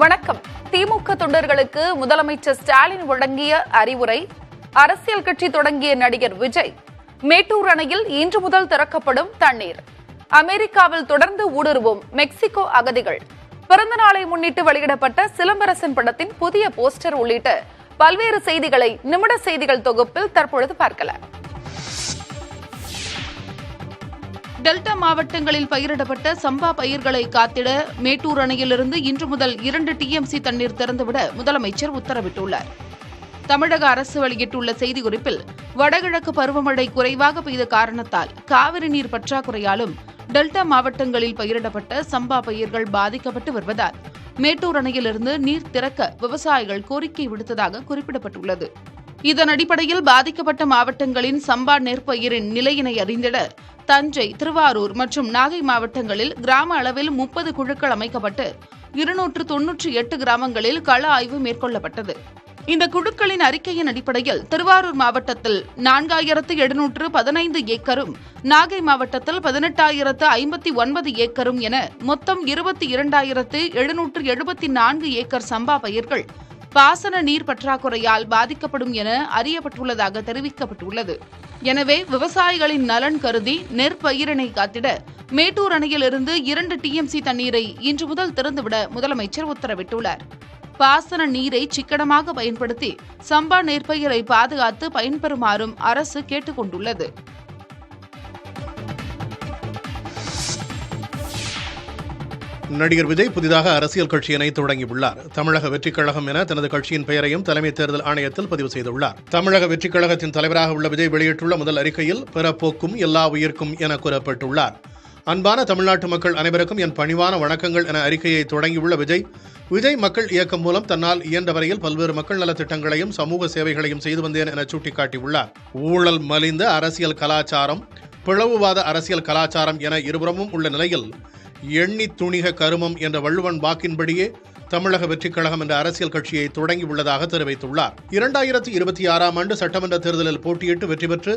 வணக்கம். திமுக தொண்டர்களுக்கு முதலமைச்சர் ஸ்டாலின் வழங்கிய அறிவுரை. அரசியல் கட்சி தொடங்கிய நடிகர் விஜய். மேட்டூர் அணையில் இன்று முதல் திறக்கப்படும் தண்ணீர். அமெரிக்காவில் தொடர்ந்து ஊடுருவும் மெக்சிகோ அகதிகள். பிறந்த நாளை முன்னிட்டு வெளியிடப்பட்ட சிலம்பரசன் படத்தின் புதிய போஸ்டர் உள்ளிட்ட பல்வேறு செய்திகளை நிமிட செய்திகள் தொகுப்பில் தற்பொழுது பார்க்கலாம். டெல்டா மாவட்டங்களில் பயிரிடப்பட்ட சம்பா பயிர்களை காத்திட மேட்டூர் அணையிலிருந்து இன்று முதல் 2 TMC தண்ணீர் திறந்துவிட முதலமைச்சர் உத்தரவிட்டுள்ளார். தமிழக அரசு வெளியிட்டுள்ள செய்திக்குறிப்பில், வடகிழக்கு பருவமழை குறைவாக பெய்த காரணத்தால் காவிரி நீர் பற்றாக்குறையாலும் டெல்டா மாவட்டங்களில் பயிரிடப்பட்ட சம்பா பயிர்கள் பாதிக்கப்பட்டு வருவதால் மேட்டூர் அணையிலிருந்து நீர் திறக்க விவசாயிகள் கோரிக்கை விடுத்ததாக குறிப்பிடப்பட்டுள்ளது. இதன் அடிப்படையில் பாதிக்கப்பட்ட மாவட்டங்களின் சம்பா நெற்பயிரின் நிலையினை அறிந்திட தஞ்சை, திருவாரூர் மற்றும் நாகை மாவட்டங்களில் கிராம அளவில் 30 குழுக்கள் அமைக்கப்பட்டு 298 கிராமங்களில் கள ஆய்வு மேற்கொள்ளப்பட்டது. இந்த குழுக்களின் அறிக்கையின் அடிப்படையில் திருவாரூர் மாவட்டத்தில் 4715 ஏக்கரும், நாகை மாவட்டத்தில் 18,059 ஏக்கரும் என மொத்தம் 22,774 ஏக்கர் சம்பா பயிர்கள் பாசன நீர் பற்றாக்குறையால் பாதிக்கப்படும் என அறியப்பட்டுள்ளதாக தெரிவிக்கப்பட்டுள்ளது. எனவே விவசாயிகளின் நலன் கருதி நெற்பயிரினை காத்திட மேட்டூர் அணையிலிருந்து 2 TMC தண்ணீரை இன்று முதல் திறந்துவிட முதலமைச்சர் உத்தரவிட்டுள்ளார். பாசன நீரை சிக்கனமாக பயன்படுத்தி சம்பா நெற்பயிரை பாதுகாத்து பயன்பெறுமாறும் அரசு கேட்டுக் கொண்டுள்ளது. நடிகர் விஜய் புதிதாக அரசியல் கட்சியினை தொடங்கியுள்ளார். தமிழக வெற்றிக் கழகம் என தனது கட்சியின் பெயரையும் தலைமை தேர்தல் ஆணையத்தில் பதிவு செய்துள்ளார். தமிழக வெற்றிக் கழகத்தின் தலைவராக உள்ள விஜய் வெளியிட்டுள்ள முதல் அறிக்கையில், பிறப்போக்கும் எல்லா உயிர்க்கும் என கூறப்பட்டுள்ளார். அன்பான தமிழ்நாட்டு மக்கள் அனைவருக்கும் என் பணிவான வணக்கங்கள் என அறிக்கையை தொடங்கியுள்ள விஜய் மக்கள் இயக்கம் மூலம் தன்னால் இயன்ற வரையில் பல்வேறு மக்கள் நலத்திட்டங்களையும் சமூக சேவைகளையும் செய்து வந்தேன் என சுட்டிக்காட்டியுள்ளார். ஊழல் மலிந்த அரசியல் கலாச்சாரம், பிளவுவாத அரசியல் கலாச்சாரம் என இருபுறமும் உள்ள நிலையில் எண்ணி துணிக கருமம் என்ற வள்ளுவன் வாக்கின்படியே தமிழக வெற்றிக் கழகம் என்ற அரசியல் கட்சியை தொடங்கியுள்ளதாக தெரிவித்துள்ளார். 2026ஆம் ஆண்டு சட்டமன்ற தேர்தலில் போட்டியிட்டு வெற்றி பெற்று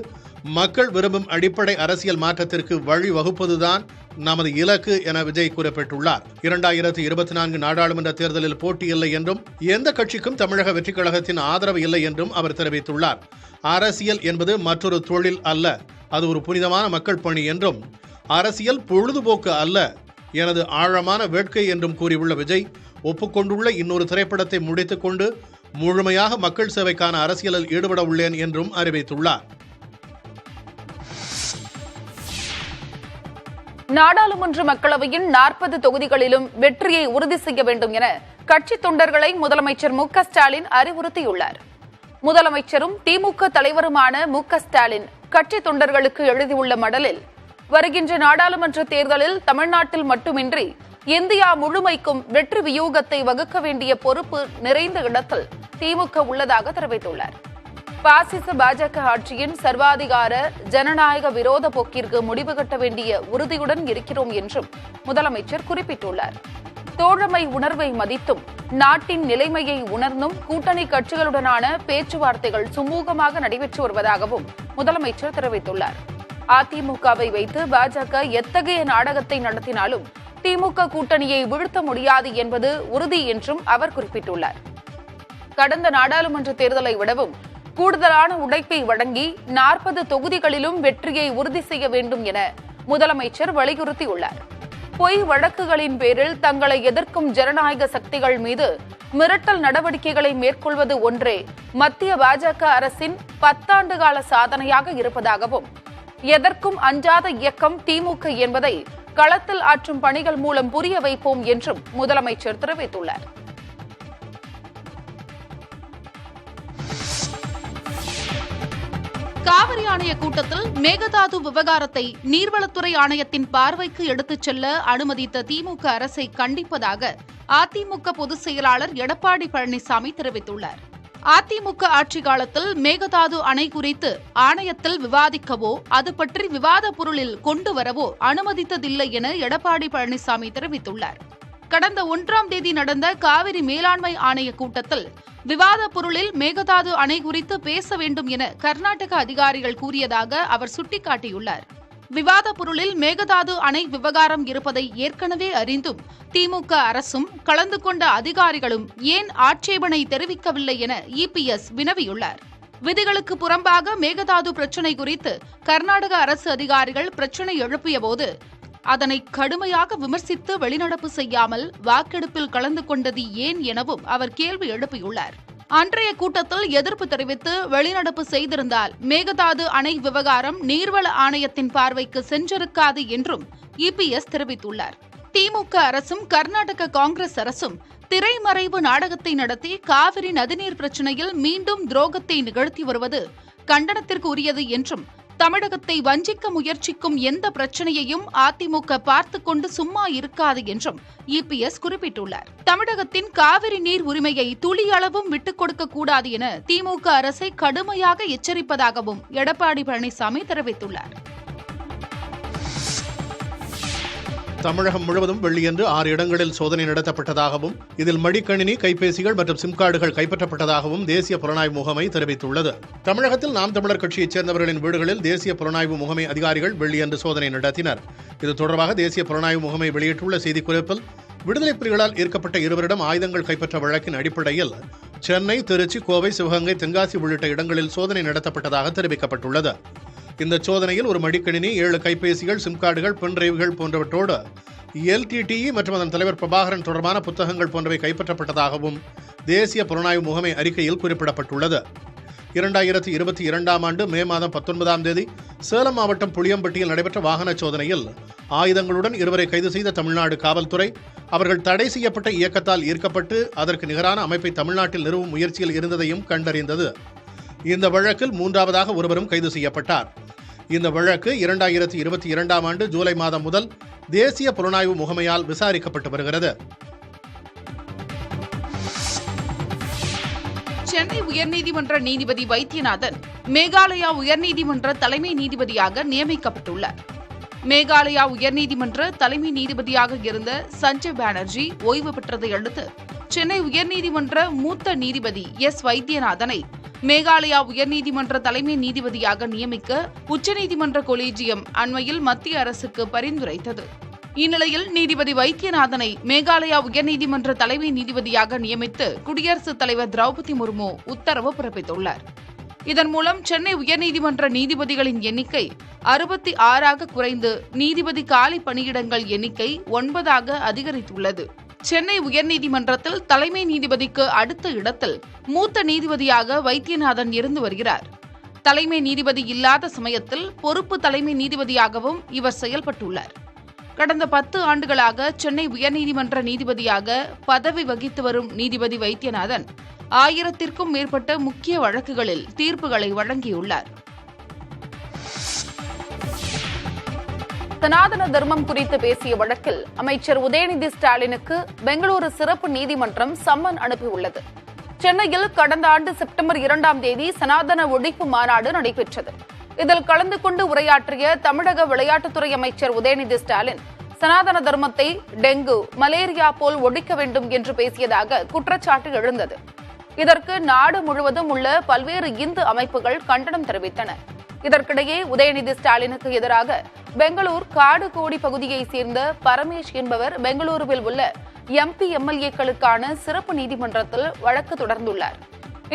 மக்கள் விரும்பும் அடிப்படை அரசியல் மாற்றத்திற்கு வழி வகுப்பதுதான் நமது இலக்கு என விஜய் குறிப்பிட்டுள்ளார். 2024 நாடாளுமன்ற தேர்தலில் போட்டியில்லை என்றும் எந்த கட்சிக்கும் தமிழக வெற்றிக் கழகத்தின் ஆதரவு இல்லை என்றும் அவர் தெரிவித்துள்ளார். அரசியல் என்பது மற்றொரு தொழில் அல்ல, அது ஒரு புனிதமான மக்கள் பணி என்றும், அரசியல் பொழுதுபோக்கு அல்ல, எனது ஆழமான வேட்கை என்றும் கூறியுள்ள விஜய், ஒப்புக்கொண்டுள்ள இன்னொரு திரைப்படத்தை முடித்துக் கொண்டு முழுமையாக மக்கள் சேவைக்கான அரசியலில் ஈடுபட உள்ளேன் என்றும் அறிவித்துள்ளார். நாடாளுமன்ற மக்களவையின் 40 தொகுதிகளிலும் வெற்றியை உறுதி செய்ய வேண்டும் என கட்சி தொண்டர்களை முதலமைச்சர் மு க ஸ்டாலின் அறிவுறுத்தியுள்ளார். முதலமைச்சரும் திமுக தலைவருமான மு க ஸ்டாலின் கட்சி தொண்டர்களுக்கு எழுதியுள்ள மடலில், வருகின்ற நாடாளுமன்ற தேர்தலில் தமிழ்நாட்டில் மட்டுமின்றி இந்தியா முழுமைக்கும் வெற்றி வியூகத்தை வகுக்க வேண்டிய பொறுப்பு நிறைந்த இடத்தில் திமுக உள்ளதாக தெரிவித்துள்ளார். பாசிச பாஜக ஆட்சியின் சர்வாதிகார ஜனநாயக விரோத போக்கிற்கு முடிவு கட்ட வேண்டிய உறுதியுடன் இருக்கிறோம் என்றும் முதலமைச்சர் குறிப்பிட்டுள்ளார். தோழமை உணர்வை மதித்தும் நாட்டின் நிலைமையை உணர்ந்தும் கூட்டணி கட்சிகளுடனான பேச்சுவார்த்தைகள் சுமூகமாக நடைபெற்று வருவதாகவும் முதலமைச்சர் தெரிவித்துள்ளார். அதிமுகவை வைத்து பாஜக எத்தகைய நாடகத்தை நடத்தினாலும் திமுக கூட்டணியை வீழ்த்த முடியாது என்பது உறுதி என்றும் அவர் குறிப்பிட்டுள்ளார். கடந்த நாடாளுமன்ற தேர்தலை விடவும் கூடுதலான உழைப்பை வழங்கி 40 தொகுதிகளிலும் வெற்றியை உறுதி செய்ய வேண்டும் என முதலமைச்சர் வலியுறுத்தியுள்ளார். பொய் வழக்குகளின் பேரில் தங்களை எதிர்க்கும் ஜனநாயக சக்திகள் மீது மிரட்டல் நடவடிக்கைகளை மேற்கொள்வது ஒன்றே மத்திய பாஜக அரசின் 10 ஆண்டு கால சாதனையாக இருப்பதாகவும், எதற்கும் அஞ்சாத இயக்கம் திமுக என்பதை களத்தில் ஆற்றும் பணிகள் மூலம் புரிய வைப்போம் என்றும் முதலமைச்சர் தெரிவித்துள்ளார். காவிரி ஆணைய கூட்டத்தில் மேகதாது விவகாரத்தை நீர்வளத்துறை ஆணையத்தின் பார்வைக்கு எடுத்துச் செல்ல அனுமதித்த திமுக அரசை கண்டிப்பதாக அதிமுக பொதுச் செயலாளர் எடப்பாடி பழனிசாமி தெரிவித்துள்ளார். அதிமுக ஆட்சி காலத்தில் மேகதாது அணை குறித்து ஆணையத்தில் விவாதிக்கவோ அது பற்றி விவாத பொருளில் கொண்டு வரவோ அனுமதித்ததில்லை என எடப்பாடி பழனிசாமி தெரிவித்துள்ளார். கடந்த 1ஆம் தேதி நடந்த காவிரி மேலாண்மை ஆணைய கூட்டத்தில் விவாத பொருளில் மேகதாது அணை குறித்து பேச வேண்டும் என கர்நாடக அதிகாரிகள் கூறியதாக அவர் சுட்டிக்காட்டியுள்ளார். விவாத பொருளில் மேகதாது அணை விவகாரம் இருப்பதை ஏற்கனவே அறிந்தும் திமுக அரசும் கலந்து கொண்ட அதிகாரிகளும் ஏன் ஆட்சேபனை தெரிவிக்கவில்லை என இபிஎஸ் வினவியுள்ளார். விதிகளுக்கு புறம்பாக மேகதாது பிரச்சினை குறித்து கர்நாடக அரசு அதிகாரிகள் பிரச்சினை எழுப்பியபோது அதனை கடுமையாக விமர்சித்து வெளிநடப்பு செய்யாமல் வாக்கெடுப்பில் கலந்து கொண்டது ஏன் எனவும் அவர் கேள்வி எழுப்பியுள்ளார். அன்றைய கூட்டத்தில் எதிர்ப்பு தெரிவித்து வெளிநடப்பு செய்திருந்தால் மேகதாது அணை விவகாரம் நீர்வள ஆணையத்தின் பார்வைக்கு சென்றிருக்காது என்றும் இபிஎஸ் தெரிவித்துள்ளார். திமுக அரசும் கர்நாடக காங்கிரஸ் அரசும் திரைமறைவு நாடகத்தை நடத்தி காவிரி நதிநீர் பிரச்சினையில் மீண்டும் துரோகத்தை நிகழ்த்தி வருவது கண்டனத்திற்கு உரியது என்றும் தமிழகத்தை வஞ்சிக்க முயற்சிக்கும் எந்த பிரச்சனையையும் அதிமுக பார்த்துக் கொண்டு சும்மா இருக்காது என்றும் இபிஎஸ் குறிப்பிட்டுள்ளார். தமிழகத்தின் காவிரி நீர் உரிமையை துளியளவும் விட்டுக் கொடுக்க கூடாது என திமுக அரசை கடுமையாக எச்சரிப்பதாகவும் எடப்பாடி பழனிசாமி தெரிவித்துள்ளார். தமிழகம் முழுவதும் வெள்ளியன்று 6 இடங்களில் சோதனை நடத்தப்பட்டதாகவும் இதில் மடிக்கணினி, கைபேசிகள் மற்றும் சிம் கார்டுகள் கைப்பற்றப்பட்டதாகவும் தேசிய புலனாய்வு முகமை தெரிவித்துள்ளது. தமிழகத்தில் நாம் தமிழர் கட்சியைச் சேர்ந்தவர்களின் வீடுகளில் தேசிய புலனாய்வு முகமை அதிகாரிகள் வெள்ளியன்று சோதனை நடத்தினர். இது தொடர்பாக தேசிய புலனாய்வு முகமை வெளியிட்டுள்ள செய்திக்குறிப்பில், விடுதலை புலிகளால் ஈர்க்கப்பட்ட இருவரிடம் ஆயுதங்கள் கைப்பற்ற வழக்கின் அடிப்படையில் சென்னை, திருச்சி, கோவை, சிவகங்கை, தென்காசி உள்ளிட்ட இடங்களில் சோதனை நடத்தப்பட்டதாக தெரிவிக்கப்பட்டுள்ளது. இந்த சோதனையில் ஒரு மடிக்கணினி, 7 கைபேசிகள், சிம் கார்டுகள், பென்டிரைவ்கள் போன்றவற்றோடு LTTE மற்றும் அதன் தலைவர் பிரபாகரன் தொடர்பான புத்தகங்கள் போன்றவை கைப்பற்றப்பட்டதாகவும் தேசிய புலனாய்வு முகமை அறிக்கையில் குறிப்பிடப்பட்டுள்ளது. 2022 ஆண்டு மே மாதம் 19ஆம் தேதி சேலம் மாவட்டம் புளியம்பட்டியில் நடைபெற்ற வாகன சோதனையில் ஆயுதங்களுடன் இருவரை கைது செய்த தமிழ்நாடு காவல்துறை அவர்கள் தடை செய்யப்பட்ட இயக்கத்தால் ஈர்க்கப்பட்டு அதற்கு நிகரான அமைப்பை தமிழ்நாட்டில் நிறுவும் முயற்சியில் இருந்ததையும் கண்டறிந்தது. இந்த வழக்கில் 3ஆவதாக ஒருவரும் கைது செய்யப்பட்டார். இந்த வழக்கு 2022 ஆண்டு ஜூலை மாதம் முதல் தேசிய புலனாய்வு முகமையால் விசாரிக்கப்பட்டு வருகிறது. சென்னை உயர்நீதிமன்ற நீதிபதி வைத்தியநாதன் மேகாலயா உயர்நீதிமன்ற தலைமை நீதிபதியாக நியமிக்கப்பட்டுள்ளார். மேகாலயா உயர்நீதிமன்ற தலைமை நீதிபதியாக இருந்த சஞ்சய் பானர்ஜி ஓய்வு பெற்றதை அடுத்து சென்னை உயர்நீதிமன்ற மூத்த நீதிபதி வைத்தியநாதனை மேகாலயா உயர்நீதிமன்ற தலைமை நீதிபதியாக நியமிக்க உச்சநீதிமன்ற கொலீஜியம் அண்மையில் மத்திய அரசுக்கு பரிந்துரைத்தது. இந்நிலையில் நீதிபதி வைத்தியநாதனை மேகாலயா உயர்நீதிமன்ற தலைமை நீதிபதியாக நியமித்து குடியரசுத் தலைவர் திரௌபதி முர்மு உத்தரவு பிறப்பித்துள்ளார். இதன் மூலம் சென்னை உயர்நீதிமன்ற நீதிபதிகளின் எண்ணிக்கை 66ஆக குறைந்து நீதிபதி காலி பணியிடங்கள் எண்ணிக்கை 9ஆக அதிகரித்துள்ளது. சென்னை உயர்நீதிமன்றத்தில் தலைமை நீதிபதிக்கு அடுத்த இடத்தில் மூத்த நீதிபதியாக வைத்தியநாதன் இருந்து வருகிறார். தலைமை நீதிபதி இல்லாத சமயத்தில் பொறுப்பு தலைமை நீதிபதியாகவும் இவர் செயல்பட்டுள்ளார். கடந்த 10 ஆண்டுகளாக சென்னை உயர்நீதிமன்ற நீதிபதியாக பதவி வகித்து வரும் நீதிபதி வைத்தியநாதன் 1000த்திற்கும் மேற்பட்ட முக்கிய வழக்குகளில் தீர்ப்புகளை வழங்கியுள்ளார். சனாதன தர்மம் குறித்து பேசிய வழக்கில் அமைச்சர் உதயநிதி ஸ்டாலினுக்கு பெங்களூரு சிறப்பு நீதிமன்றம் சம்மன் அனுப்பியுள்ளது. சென்னையில் கடந்த ஆண்டு செப்டம்பர் 2ஆம் தேதி சனாதன ஒழிப்பு மாநாடு நடைபெற்றது. இதில் கலந்து கொண்டு உரையாற்றிய தமிழக விளையாட்டுத்துறை அமைச்சர் உதயநிதி ஸ்டாலின் சனாதன தர்மத்தை டெங்கு, மலேரியா போல் ஒழிக்க வேண்டும் என்று பேசியதாக குற்றச்சாட்டு எழுந்தது. இதற்கு நாடு முழுவதும் உள்ள பல்வேறு இந்து அமைப்புகள் கண்டனம் தெரிவித்தன. இதற்கிடையே உதயநிதி ஸ்டாலினுக்கு எதிராக பெங்களூர் காடுகோடி பகுதியைச் சேர்ந்த பரமேஷ் என்பவர் பெங்களூருவில் உள்ள MP MLA-க்களுக்கான சிறப்பு நீதிமன்றத்தில் வழக்கு தொடர்ந்துள்ளார்.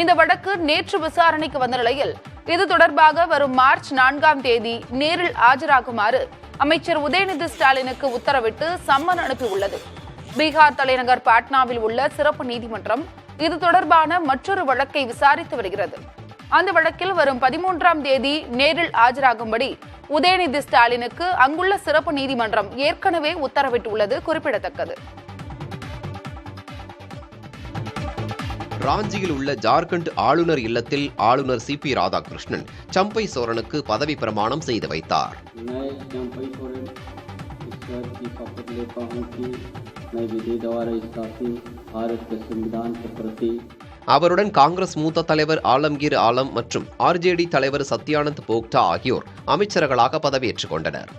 இந்த வழக்கு நேற்று விசாரணைக்கு வந்த நிலையில் இது தொடர்பாக வரும் மார்ச் 4ஆம் தேதி நேரில் ஆஜராகுமாறு அமைச்சர் உதயநிதி ஸ்டாலினுக்கு உத்தரவிட்டு சம்மன் அனுப்பியுள்ளது. பீகார் தலைநகர் பாட்னாவில் உள்ள சிறப்பு நீதிமன்றம் இது தொடர்பான மற்றொரு வழக்கை விசாரித்து வருகிறது. அந்த வழக்கில் வரும் 13ஆம் தேதி நேரில் ஆஜராகும்படி உதயநிதி ஸ்டாலினுக்கு அங்குள்ள சிறப்பு நீதிமன்றம் ஏற்கனவே உத்தரவிட்டுள்ளது குறிப்பிடத்தக்கது. ராஞ்சியில் உள்ள ஜார்க்கண்ட் ஆளுநர் இல்லத்தில் ஆளுநர் CP ராதாகிருஷ்ணன் சம்பை சோரனுக்கு பதவி பிரமாணம் செய்து வைத்தார். அவருடன் காங்கிரஸ் மூத்த தலைவர் ஆலம்கீர் ஆலம் மற்றும் RJD தலைவர் சத்யானந்த் போக்டா ஆகியோர் அமைச்சர்களாக பதவியேற்றுக் கொண்டனர்.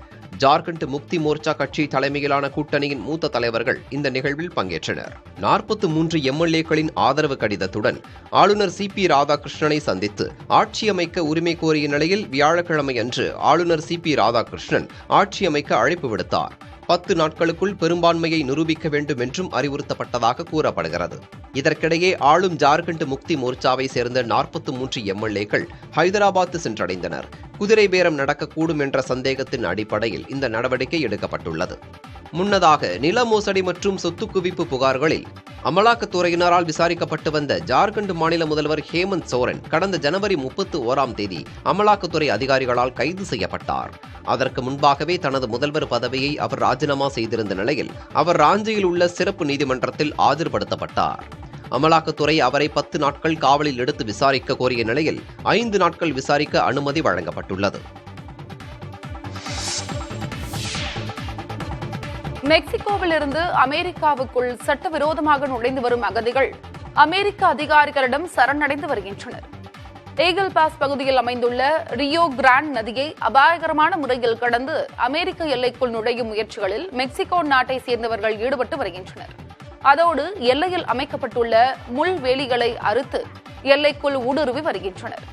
ஜார்க்கண்ட் முக்தி மோர்ச்சா கட்சி தலைமையிலான கூட்டணியின் மூத்த தலைவர்கள் இந்த நிகழ்வில் பங்கேற்றனர். 43 எம்எல்ஏக்களின் ஆதரவு கடிதத்துடன் ஆளுநர் CP ராதாகிருஷ்ணனை சந்தித்து ஆட்சி அமைக்க உரிமை கோரிய நிலையில் வியாழக்கிழமை அன்று ஆளுநர் CP ராதாகிருஷ்ணன் ஆட்சி அமைக்க அழைப்பு விடுத்தார். 10 நாட்களுக்குள் பெரும்பான்மையை நிரூபிக்க வேண்டும் என்றும் அறிவுறுத்தப்பட்டதாக கூறப்படுகிறது. இதற்கிடையே ஆளும் ஜார்க்கண்ட் முக்தி மோர்ச்சாவை சேர்ந்த 43 எம்எல்ஏக்கள் ஹைதராபாத் சென்றடைந்தனர். குதிரை பேரம் நடக்கக்கூடும் என்ற சந்தேகத்தின் அடிப்படையில் இந்த நடவடிக்கை எடுக்கப்பட்டுள்ளது. முன்னதாக நில மோசடி மற்றும் சொத்து குவிப்பு புகார்களில் அமலாக்கத்துறையினரால் விசாரிக்கப்பட்டு வந்த ஜார்க்கண்ட் மாநில முதல்வர் ஹேமந்த் சோரன் கடந்த ஜனவரி 31ஆம் தேதி அமலாக்கத்துறை அதிகாரிகளால் கைது செய்யப்பட்டார். அதற்கு முன்பாகவே தனது முதல்வர் பதவியை அவர் ராஜினாமா செய்திருந்த நிலையில் அவர் ராஞ்சியில் உள்ள சிறப்பு நீதிமன்றத்தில் ஆஜர்படுத்தப்பட்டார். அமலாக்கத்துறை அவரை 10 நாட்கள் காவலில் எடுத்து விசாரிக்க கோரிய நிலையில் 5 நாட்கள் விசாரிக்க அனுமதி வழங்கப்பட்டுள்ளது. மெக்சிகோவிலிருந்து அமெரிக்காவுக்குள் சட்டவிரோதமாக நுழைந்து வரும் அகதிகள் அமெரிக்க அதிகாரிகளிடம் சரணடைந்து வருகின்றனர். ஈகிள் பாஸ் பகுதியில் அமைந்துள்ள ரியோ கிராண்ட் நதியை அபாயகரமான முறையில் கடந்து அமெரிக்க எல்லைக்குள் நுழையும் முயற்சிகளில் மெக்சிகோ நாட்டை சேர்ந்தவர்கள் ஈடுபட்டு வருகின்றனர். அதோடு எல்லையில் அமைக்கப்பட்டுள்ள முள்வேலிகளை அறுத்து எல்லைக்குள் ஊடுருவி வருகின்றனர்.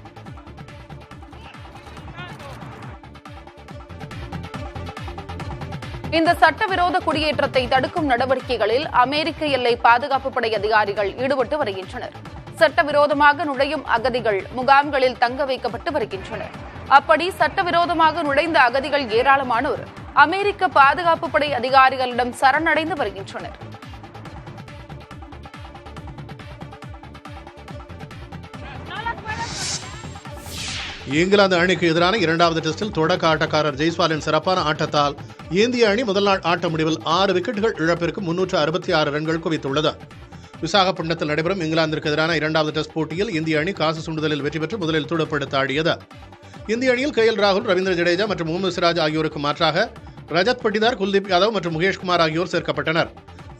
இந்த சட்டவிரோத குடியேற்றத்தை தடுக்கும் நடவடிக்கைகளில் அமெரிக்க எல்லை பாதுகாப்பு படை அதிகாரிகள் ஈடுபட்டு வருகின்றனர். சட்டவிரோதமாக நுழையும் அகதிகள் முகாம்களில் தங்க வைக்கப்பட்டு வருகின்றனர். அப்படி சட்டவிரோதமாக நுழைந்த அகதிகள் ஏராளமானோர் அமெரிக்க பாதுகாப்பு படை அதிகாரிகளிடம் சரணடைந்து வருகின்றனர். இங்கிலாந்து அணிக்கு எதிரான 2வது டெஸ்டில் தொடக்க ஆட்டக்காரர் ஜெய்ஸ்வாலின் சிறப்பான ஆட்டத்தால் இந்திய அணி முதல் நாள் ஆட்ட முடிவில் 6 விக்கெட்டுகள் இழப்பிற்கு 366 ரன்கள் குவித்துள்ளது. விசாகப்பட்டினத்தில் நடைபெறும் இங்கிலாந்திற்கு எதிரான 2வது டெஸ்ட் போட்டியில் இந்திய அணி காசு சுண்டுதலில் வெற்றி பெற்று முதலில் துடுப்படுத்த ஆடியது. இந்திய அணியில் KL ராகுல், ரவீந்திர ஜடேஜா மற்றும் முகமது சிராஜ் ஆகியோருக்கு மாற்றாக ரஜத் பட்டிதார், குல்தீப் யாதவ் மற்றும் முகேஷ்குமார் ஆகியோர் சேர்க்கப்பட்டனர்.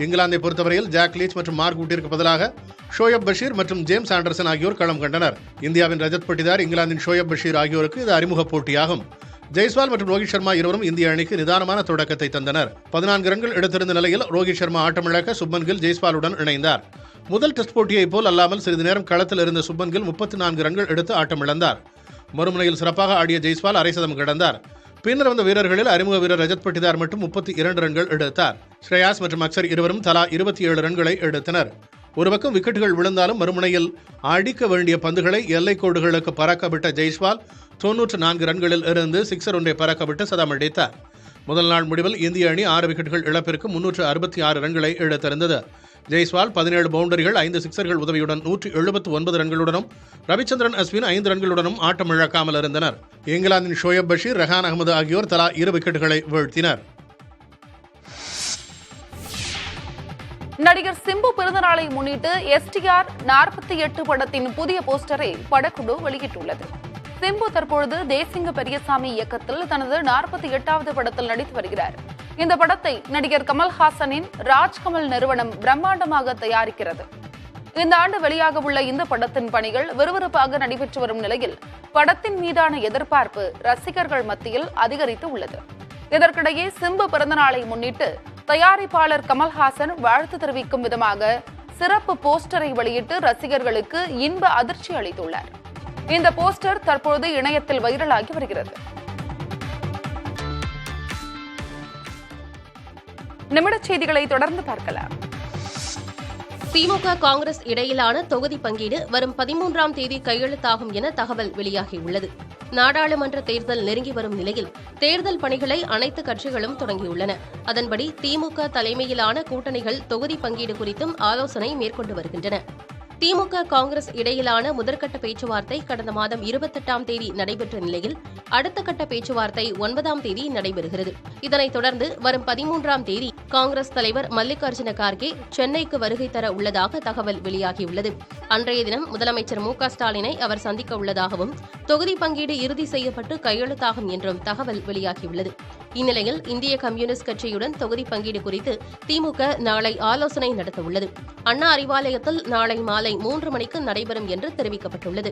இங்கிலாந்தை பொறுத்தவரையில் ஜாக் லீச் மற்றும் மார்க் வூட்டிற்கு பதிலாக ஷோயப் பஷீர் மற்றும் ஜேம்ஸ் ஆண்டர்சன் ஆகியோர் களம் கண்டனர். இந்தியாவின் ரஜத் பட்டிதார், இங்கிலாந்தின் ஷோயப் பஷீர் ஆகியோருக்கு இது அறிமுக போட்டியாகும். ஜெய்ஸ்வால் மற்றும் ரோஹித் சர்மா இருவரும் இந்திய அணிக்கு நிதானமான தொடக்கத்தை தந்தனர். 14 ரன்கள் எடுத்திருந்த நிலையில் ரோஹித் சர்மா ஆட்டமிழக்க சுப்மன் கில் ஜெய்ஸ்வாலுடன் இணைந்தார். முதல் டெஸ்ட் போட்டியைப் போல் அல்லாமல் சிறிது நேரம் களத்தில் இருந்த சுப்மன் கில் 34 ரன்கள் எடுத்து ஆட்டமிழந்தார். மறுமுனையில் சிறப்பாக ஆடிய ஜெய்ஸ்வால் அரை சதம் கடந்தார். பின்னர் வந்த வீரர்களில் அறிமுக வீரர் ரஜத் பட்டிதார் மட்டும் 32 ரன்கள் எடுத்தார். ஸ்ரேயாஸ் மற்றும் அக்சர் இருவரும் தலா 27 ரன்களை எடுத்தனர். ஒரு பக்கம் விக்கெட்டுகள் விழுந்தாலும் மறுமுனையில் அடிக்க வேண்டிய பந்துகளை எல்லைக்கோடுகளுக்கு பறக்கவிட்ட ஜெய்ஸ்வால் 94 ரன்களில் இருந்து சிக்ஸர் ஒன்றை பறக்கவிட்டு சதம் அடித்தார். முதல் நாள் முடிவில் இந்திய அணி 6 விக்கெட்டுகள் இழப்பிற்கு 366 ரன்களை எடுத்திருந்தது. ஜெய்ஸ்வால் 17 பவுண்டரிகள், 5 சிக்ஸர்கள் உதவியுடன் 179 ரன்களுடனும் ரவிச்சந்திரன் அஸ்வின் 5 ரன்களுடனும் ஆட்டம் இழக்காமல் இருந்தனர். இங்கிலாந்தின் ஷோயப் பஷீர், ரெஹான் அகமது ஆகியோர் தலா 2 விக்கெட்டுகளை வீழ்த்தினர். நடிகர் சிம்பு பிறந்தநாளை முன்னிட்டு STR 48 படத்தின் புதிய போஸ்டரை படக்குழு வெளியிட்டுள்ளது. சிம்பு தற்பொழுது தேசிங்க பெரியசாமி இயக்கத்தில் தனது 48வது படத்தில் நடித்து வருகிறார். இந்த படத்தை நடிகர் கமல்ஹாசனின் ராஜ்கமல் நிறுவனம் பிரம்மாண்டமாக தயாரிக்கிறது. இந்த ஆண்டு வெளியாக உள்ள இந்த படத்தின் பணிகள் விறுவிறுப்பாக நடைபெற்று வரும் நிலையில் படத்தின் மீதான எதிர்பார்ப்பு ரசிகர்கள் மத்தியில் அதிகரித்து உள்ளது. இதற்கிடையே சிம்பு பிறந்தநாளை முன்னிட்டு தயாரிப்பாளர் கமல்ஹாசன் வாழ்த்து தெரிவிக்கும் விதமாக சிறப்பு போஸ்டரை வெளியிட்டு ரசிகர்களுக்கு இன்ப அதிர்ச்சி அளித்துள்ளார். இந்த போஸ்டர் தற்போது இணையத்தில் வைரலாகி வருகிறது. நிமிடச் செய்திகளை தொடர்ந்து பார்க்கலாம். திமுக காங்கிரஸ் இடையிலான தொகுதி பங்கீடு வரும் 13ஆம் தேதி கையெழுத்தாகும் என தகவல் வெளியாகியுள்ளது. நாடாளுமன்ற தேர்தல் நெருங்கி வரும் நிலையில் தேர்தல் பணிகளை அனைத்து கட்சிகளும் தொடங்கியுள்ளன. அதன்படி திமுக தலைமையிலான கூட்டணிகள் தொகுதி பங்கீடு குறித்தும் ஆலோசனை மேற்கொண்டு வருகின்றன. திமுக காங்கிரஸ் இடையிலான முதற்கட்ட பேச்சுவார்த்தை கடந்த மாதம் 28ஆம் தேதி நடைபெற்ற நிலையில் அடுத்த கட்ட பேச்சுவார்த்தை 9ஆம் தேதி நடைபெறுகிறது. இதனைத் தொடர்ந்து வரும் 13ஆம் தேதி காங்கிரஸ் தலைவர் மல்லிகார்ஜுன கார்கே சென்னைக்கு வருகை தர உள்ளதாக தகவல் வெளியாகியுள்ளது. அன்றைய தினம் முதலமைச்சர் ஸ்டாலினை அவர் சந்திக்க உள்ளதாகவும் தொகுதி பங்கீடு இறுதி செய்யப்பட்டு கையெழுத்தாகும் என்றும் தகவல் வெளியாகியுள்ளது. இந்நிலையில் இந்திய கம்யூனிஸ்ட் கட்சியுடன் தொகுதி பங்கீடு குறித்து திமுக நாளை ஆலோசனை நடத்தவுள்ளது. அண்ணா அறிவாலயத்தில் நாளை மாலை 3 மணிக்கு நடைபெறும் என்று தெரிவிக்கப்பட்டுள்ளது.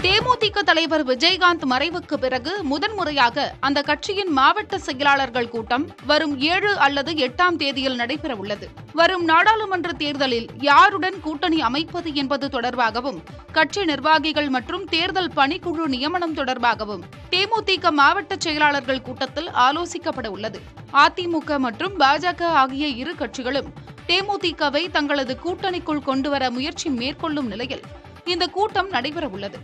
தேமுதிக தலைவர் விஜயகாந்த் மறைவுக்கு பிறகு முதன்முறையாக அந்த கட்சியின் மாவட்ட செயலாளர்கள் கூட்டம் வரும் 7 அல்லது 8ஆம் தேதியில் நடைபெறவுள்ளது. வரும் நாடாளுமன்ற தேர்தலில் யாருடன் கூட்டணி அமைப்பது என்பது தொடர்பாகவும் கட்சி நிர்வாகிகள் மற்றும் தேர்தல் பணிக்குழு நியமனம் தொடர்பாகவும் தேமுதிக மாவட்ட செயலாளர்கள் கூட்டத்தில் ஆலோசிக்கப்பட உள்ளது. அதிமுக மற்றும் பாஜக ஆகிய இரு கட்சிகளும் தேமுதிகவை தங்களது கூட்டணிக்குள் கொண்டுவர முயற்சி மேற்கொள்ளும் நிலையில் இந்த கூட்டம் நடைபெறவுள்ளது.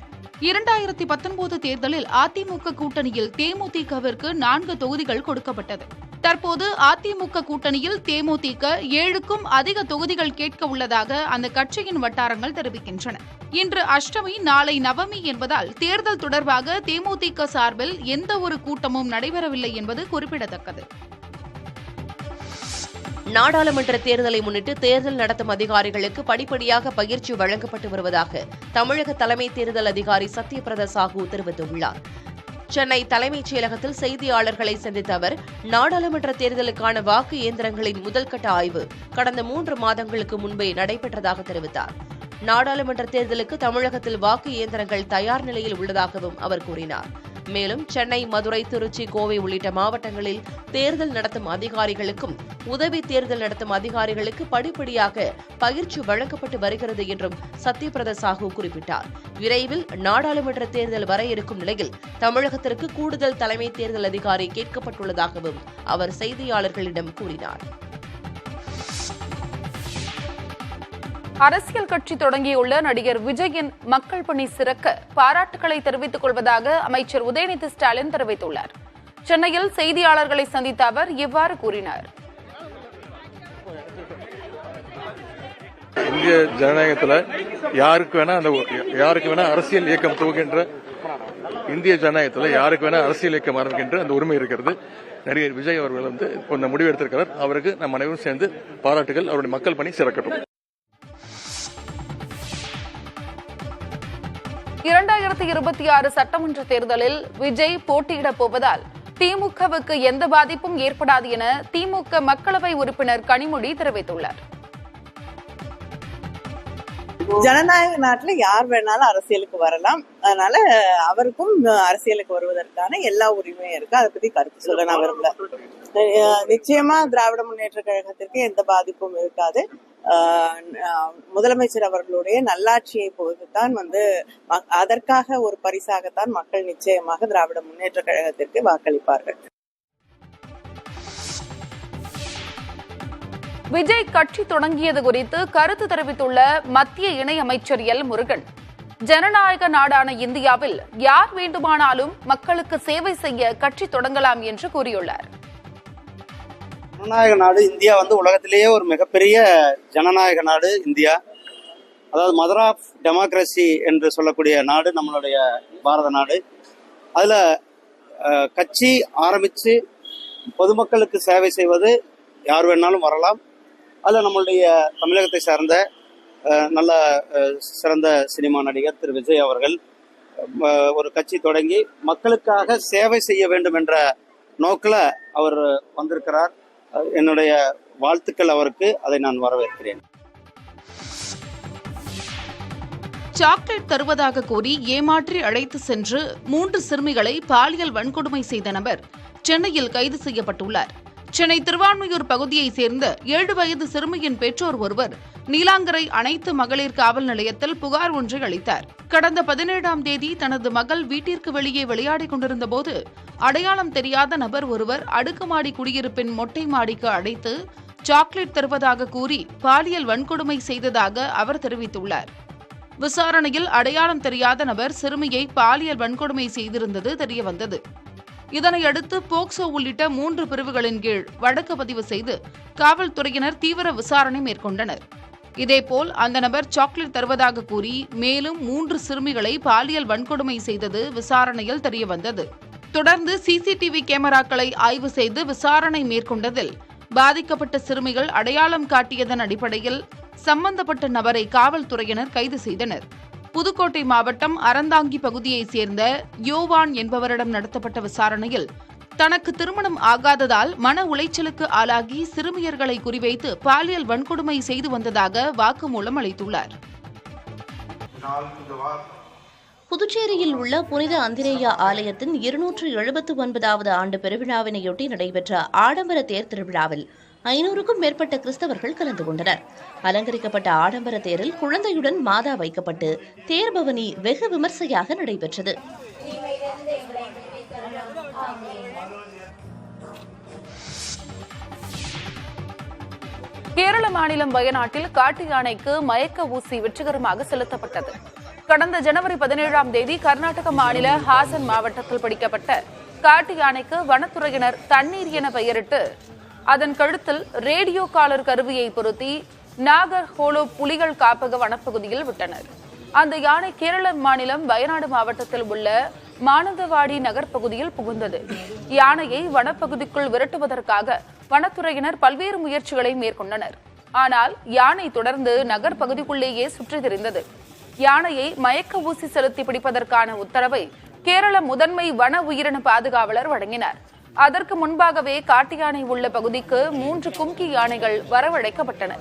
2019 தேர்தலில் அதிமுக கூட்டணியில் தேமுதிகவிற்கு 4 தொகுதிகள் கொடுக்கப்பட்டது. தற்போது அதிமுக கூட்டணியில் தேமுதிக 7க்கும் அதிக தொகுதிகள் கேட்க உள்ளதாக அந்த கட்சியின் வட்டாரங்கள் தெரிவிக்கின்றன. இன்று அஷ்டமி, நாளை நவமி என்பதால் தேர்தல் தொடர்பாக தேமுதிக சார்பில் எந்த ஒரு கூட்டமும் நடைபெறவில்லை என்பது குறிப்பிடத்தக்கது. நாடாளுமன்ற தேர்தலை முன்னிட்டு தேர்தல் நடத்தும் அதிகாரிகளுக்கு படிப்படியாக பயிற்சி வழங்கப்பட்டு வருவதாக தமிழக தலைமை தேர்தல் அதிகாரி சத்யபிரதா சாஹூ தெரிவித்துள்ளார். சென்னை தலைமைச் செயலகத்தில் செய்தியாளர்களை சந்தித்த அவர், நாடாளுமன்ற தேர்தலுக்கான வாக்கு இயந்திரங்களின் முதல்கட்ட ஆய்வு கடந்த 3 மாதங்களுக்கு முன்பே நடைபெற்றதாக தெரிவித்தார். நாடாளுமன்ற தேர்தலுக்கு தமிழகத்தில் வாக்கு இயந்திரங்கள் தயார் நிலையில் உள்ளதாகவும் அவர் கூறினார். மேலும் சென்னை, மதுரை, திருச்சி, கோவை உள்ளிட்ட மாவட்டங்களில் தேர்தல் நடத்தும் அதிகாரிகளுக்கும் உதவி தேர்தல் நடத்தும் அதிகாரிகளுக்கு படிப்படியாக பயிற்சி வழங்கப்பட்டு வருகிறது என்றும் சத்யபிரதா சாஹூ குறிப்பிட்டார். விரைவில் நாடாளுமன்ற தேர்தல் வர இருக்கும் நிலையில் தமிழகத்திற்கு கூடுதல் தலைமை தேர்தல் அதிகாரி கேட்கப்பட்டுள்ளதாகவும் அவர் செய்தியாளர்களிடம் கூறினார். அரசியல் கட்சி தொடங்கியுள்ள நடிகர் விஜயின் மக்கள் பணி சிறக்க பாராட்டுகளை தெரிவித்துக் கொள்வதாக அமைச்சர் உதயநிதி ஸ்டாலின் தெரிவித்துள்ளார். சென்னையில் செய்தியாளர்களை சந்தித்த அவர் இவ்வாறு கூறினார். இந்திய ஜனநாயகத்தில் யாருக்கு வேணா அரசியல் இயக்கம் துவங்குகின்ற இந்திய ஜனநாயகத்தில் யாருக்கு வேணா அரசியல் இயக்கம் ஆரம்பிக்கின்ற அந்த உரிமை இருக்கிறது. நடிகர் விஜய் அவர்கள் இந்த முடிவு எடுத்திருக்கிறார். அவருக்கு நம் அனைவரும் சேர்ந்து பாராட்டுகள். அவருடைய மக்கள் பணி சிறக்கட்டும். 2026 சட்டமன்ற தேர்தலில் விஜய் போட்டியிடப் போவதால் திமுகவுக்கு எந்த பாதிப்பும் ஏற்படாது என திமுக மக்களவை உறுப்பினர் கனிமொழி தெரிவித்துள்ளார். ஜனநாயக நாட்டுல யார் வேணாலும் அரசியலுக்கு வரலாம். அதனால அவருக்கும் அரசியலுக்கு வருவதற்கான எல்லா உரிமையும் இருக்கு. அதை பத்தி கருத்து சொல்ல நான் விரும்பல. நிச்சயமா திராவிட முன்னேற்ற கழகத்திற்கு எந்த பாதிப்பும் இருக்காது. முதலமைச்சர் அவர்களுடைய நல்லாட்சியை பொறுத்துத்தான் அதற்காக ஒரு பரிசாகத்தான் மக்கள் நிச்சயமாக திராவிட முன்னேற்ற கழகத்திற்கு வாக்களிப்பார்கள். விஜய் கட்சி தொடங்கியது குறித்து கருத்து தெரிவித்துள்ள மத்திய இணையமைச்சர் எல் முருகன், ஜனநாயக நாடான இந்தியாவில் யார் வேண்டுமானாலும் மக்களுக்கு சேவை செய்ய கட்சி தொடங்கலாம் என்று கூறியுள்ளார். ஜனநாயக நாடு இந்தியா உலகத்திலேயே ஒரு மிகப்பெரிய ஜனநாயக நாடு இந்தியா. அதாவது மதர் ஆஃப் டெமோக்ரஸி என்று சொல்லக்கூடிய நாடு நம்மளுடைய பாரத நாடு. அதுல கட்சி ஆரம்பிச்சு பொதுமக்களுக்கு சேவை செய்வது யார் வேணாலும் வரலாம். அதில் நம்மளுடைய தமிழகத்தை சார்ந்த நல்ல சிறந்த சினிமா நடிகர் திரு விஜய் அவர்கள் ஒரு கட்சி தொடங்கி மக்களுக்காக சேவை செய்ய வேண்டும் என்ற நோக்கில் அவர் வந்திருக்கிறார். என்னுடைய வாழ்த்துக்கள் அவருக்கு. அதை நான் வரவேற்கிறேன். சாக்லேட் தருவதாக கூறி ஏமாற்றி அழைத்து சென்று 3 சிறுமிகளை பாலியல் வன்கொடுமை செய்த நபர் சென்னையில் கைது செய்யப்பட்டுள்ளார். சென்னை திருவான்மியூர் பகுதியைச் சேர்ந்த 7 வயது சிறுமியின் பெற்றோர் ஒருவர் நீலாங்கரை அனைத்து மகளிர் காவல் நிலையத்தில் புகார் ஒன்றை அளித்தார். கடந்த 17ஆம் தேதி தனது மகள் வீட்டிற்கு வெளியே விளையாடிக் கொண்டிருந்த போது அடையாளம் தெரியாத நபர் ஒருவர் அடுக்குமாடி குடியிருப்பின் மொட்டை மாடிக்கு அழைத்து சாக்லேட் தருவதாக கூறி பாலியல் வன்கொடுமை செய்ததாக அவர் தெரிவித்துள்ளார். விசாரணையில் அடையாளம் தெரியாத நபர் சிறுமியை பாலியல் வன்கொடுமை செய்திருந்தது தெரியவந்தது. இதனையடுத்து போக்சோ உள்ளிட்ட 3 பிரிவுகளின் கீழ் வழக்கு பதிவு செய்து காவல்துறையினர் தீவிர விசாரணை மேற்கொண்டனர். இதேபோல் அந்த நபர் சாக்லேட் தருவதாக கூறி மேலும் 3 சிறுமிகளை பாலியல் வன்கொடுமை செய்தது விசாரணையில் தெரியவந்தது. தொடர்ந்து சிசிடிவி கேமராக்களை ஆய்வு செய்து விசாரணை மேற்கொண்டதில் பாதிக்கப்பட்ட சிறுமிகள் அடையாளம் காட்டியதன் அடிப்படையில் சம்பந்தப்பட்ட நபரை காவல்துறையினர் கைது செய்தனர். புதுக்கோட்டை மாவட்டம் அறந்தாங்கி பகுதியைச் சேர்ந்த யோவான் என்பவரிடம் நடத்தப்பட்ட விசாரணையில் தனக்கு திருமணம் ஆகாததால் மன உளைச்சலுக்கு ஆளாகி சிறுமியர்களை குறிவைத்து பாலியல் வன்கொடுமை செய்து வந்ததாக வாக்குமூலம் அளித்துள்ளார். புதுச்சேரியில் உள்ள புனித அந்திரேயா ஆலயத்தின் 279வது ஆண்டு பெருவிழாவினையொட்டி நடைபெற்ற ஆடம்பர தேர் திருவிழாவில் 500க்கும் மேற்பட்ட கிறிஸ்தவர்கள் கலந்து கொண்டனர். அலங்கரிக்கப்பட்ட ஆடம்பர தேரில் குழந்தையுடன் மாதா வைக்கப்பட்டு தேர் பவனி வெகு விமர்சையாக நடைபெற்றது. கேரள மாநிலம் வயநாட்டில் காட்டு யானைக்கு மயக்க ஊசி வெற்றிகரமாக செலுத்தப்பட்டது. கடந்த ஜனவரி 17ஆம் தேதி கர்நாடக மாநில ஹாசன் மாவட்டத்தில் பிடிக்கப்பட்ட காட்டு யானைக்கு வனத்துறையினர் தண்ணீர் என பெயரிட்டு அதன் கழுத்தில் ரேடியோ காலர் கருவியை பொருத்தி நாகர்ஹோலோ புலிகள் காப்பக வனப்பகுதியில் விட்டனர். அந்த யானை கேரள மாநிலம் வயநாடு மாவட்டத்தில் உள்ள மானந்தவாடி நகர் பகுதியில் புகுந்தது. யானையை வனப்பகுதிக்குள் விரட்டுவதற்காக வனத்துறையினர் பல்வேறு முயற்சிகளை மேற்கொண்டனர். ஆனால் யானை தொடர்ந்து நகர் பகுதிக்குள்ளேயே சுற்றி திரிந்தது. யானையை மயக்க ஊசி செலுத்தி பிடிப்பதற்கான உத்தரவை கேரள முதன்மை வன உயிரின பாதுகாவலர் வழங்கினார். அதற்கு முன்பாகவே காட்டு யானை உள்ள பகுதிக்கு 3 கும்கி யானைகள் வரவழைக்கப்பட்டன.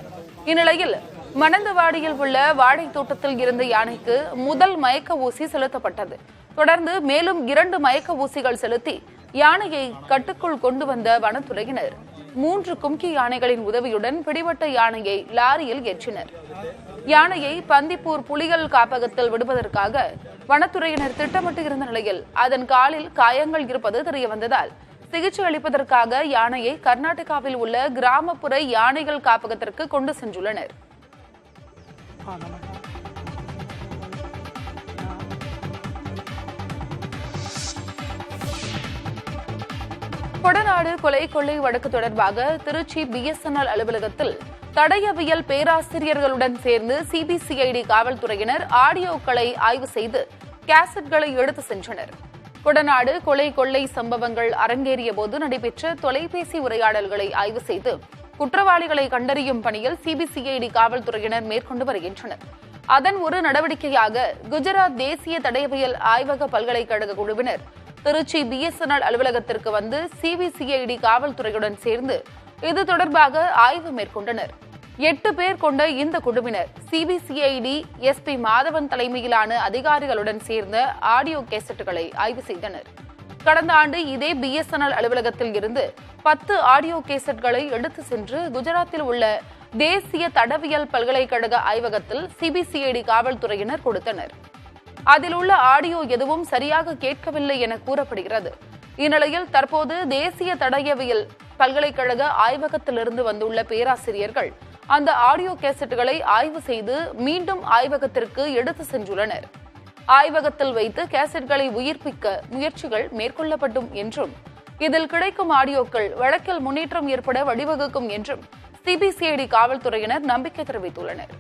இந்நிலையில் மணந்தவாடியில் உள்ள வாழை தோட்டத்தில் இருந்த யானைக்கு முதல் மயக்க ஊசி செலுத்தப்பட்டது. தொடர்ந்து மேலும் 2 மயக்க ஊசிகள் செலுத்தி யானையை கட்டுக்குள் கொண்டு வந்த வனத்துறையினர் 3 கும்கி யானைகளின் உதவியுடன் பிடிபட்ட யானையை லாரியில் ஏற்றினர். யானையை பந்திப்பூர் புலிகள் காப்பகத்தில் விடுவதற்காக வனத்துறையினர் திட்டமிட்டு இருந்த நிலையில் அதன் காலில் காயங்கள் இருப்பது தெரியவந்ததால் சிகிச்சை அளிப்பதற்காக யானையை கர்நாடகாவில் உள்ள கிராமப்புற யானைகள் காப்பகத்திற்கு கொண்டு சென்றுள்ளனர். கொடநாடு கொலை கொள்ளை வழக்கு தொடர்பாக திருச்சி BSNL அலுவலகத்தில் தடயவியல் பேராசிரியர்களுடன் சேர்ந்து CBCID காவல்துறையினர் ஆடியோக்களை ஆய்வு செய்து கேசட்களை எடுத்து சென்றனர். கொடநாடு கொலை கொள்ளை சம்பவங்கள் அரங்கேறிய போது நடைபெற்ற தொலைபேசி உரையாடல்களை ஆய்வு செய்து குற்றவாளிகளை கண்டறியும் பணியில் CBCID காவல்துறையினர் மேற்கொண்டு வருகின்றனர். அதன் ஒரு நடவடிக்கையாக குஜராத் தேசிய தடயவியல் ஆய்வக பல்கலைக்கழக குழுவினர் திருச்சி BSNL அலுவலகத்திற்கு வந்து CBCID காவல்துறையுடன் சேர்ந்து இது தொடர்பாக ஆய்வு மேற்கொண்டனர். 8 பேர் கொண்ட இந்த குழுவினர் CBCID SP மாதவன் தலைமையிலான அதிகாரிகளுடன் சேர்ந்த ஆடியோ கேசட்டுகளை ஆய்வு செய்தனர். கடந்த ஆண்டு இதே BSNL அலுவலகத்தில் இருந்து 10 ஆடியோ கேசட்களை எடுத்து சென்று குஜராத்தில் உள்ள தேசிய தடவியல் பல்கலைக்கழக ஆய்வகத்தில் CBCID காவல்துறையினர் கொடுத்தனர். அதில் உள்ள ஆடியோ எதுவும் சரியாக கேட்கவில்லை என கூறப்படுகிறது. இந்நிலையில் தற்போது தேசிய தடயவியல் பல்கலைக்கழக ஆய்வகத்திலிருந்து வந்துள்ள பேராசிரியர்கள் அந்த ஆடியோ கேசட்டுகளை ஆய்வு செய்து மீண்டும் ஆய்வகத்திற்கு எடுத்து சென்றுள்ளனர். ஆய்வகத்தில் வைத்து கேசட்களை உயிர்ப்பிக்க முயற்சிகள் மேற்கொள்ளப்படும் என்றும் இதில் கிடைக்கும் ஆடியோக்கள் வழக்கில் முன்னேற்றம் ஏற்பட வழிவகுக்கும் என்றும் CBCID காவல்துறையினர் நம்பிக்கை தெரிவித்துள்ளனர்.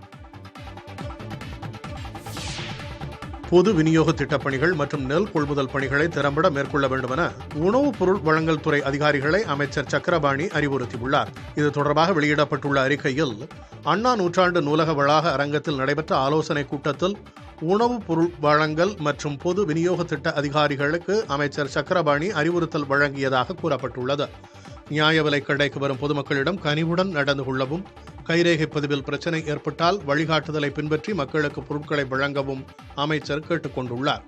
பொது விநியோக திட்டப்பணிகள் மற்றும் நெல் கொள்முதல் பணிகளை திறம்பட மேற்கொள்ள வேண்டும் என உணவுப் பொருள் வழங்கல் துறை அதிகாரிகளை அமைச்சர் சக்கரபாணி அறிவுறுத்தியுள்ளார். இது தொடர்பாக வெளியிடப்பட்டுள்ள அறிக்கையில் அண்ணா நூற்றாண்டு நூலக வளாக அரங்கத்தில் நடைபெற்ற ஆலோசனைக் கூட்டத்தில் உணவுப் பொருள் வழங்கல் மற்றும் பொது விநியோக திட்ட அதிகாரிகளுக்கு அமைச்சர் சக்கரபாணி அறிவுறுத்தல் வழங்கியதாக கூறப்பட்டுள்ளது. நியாய விலைக் கடைக்கு வரும் பொதுமக்களிடம் கனிவுடன் நடந்து கொள்ளவும், கைரேகை பதிவில் பிரச்சினை ஏற்பட்டால் வழிகாட்டுதலை பின்பற்றி மக்களுக்கு பொருட்களை வழங்கவும் அமைச்சர் கேட்டுக் கொண்டுள்ளார்.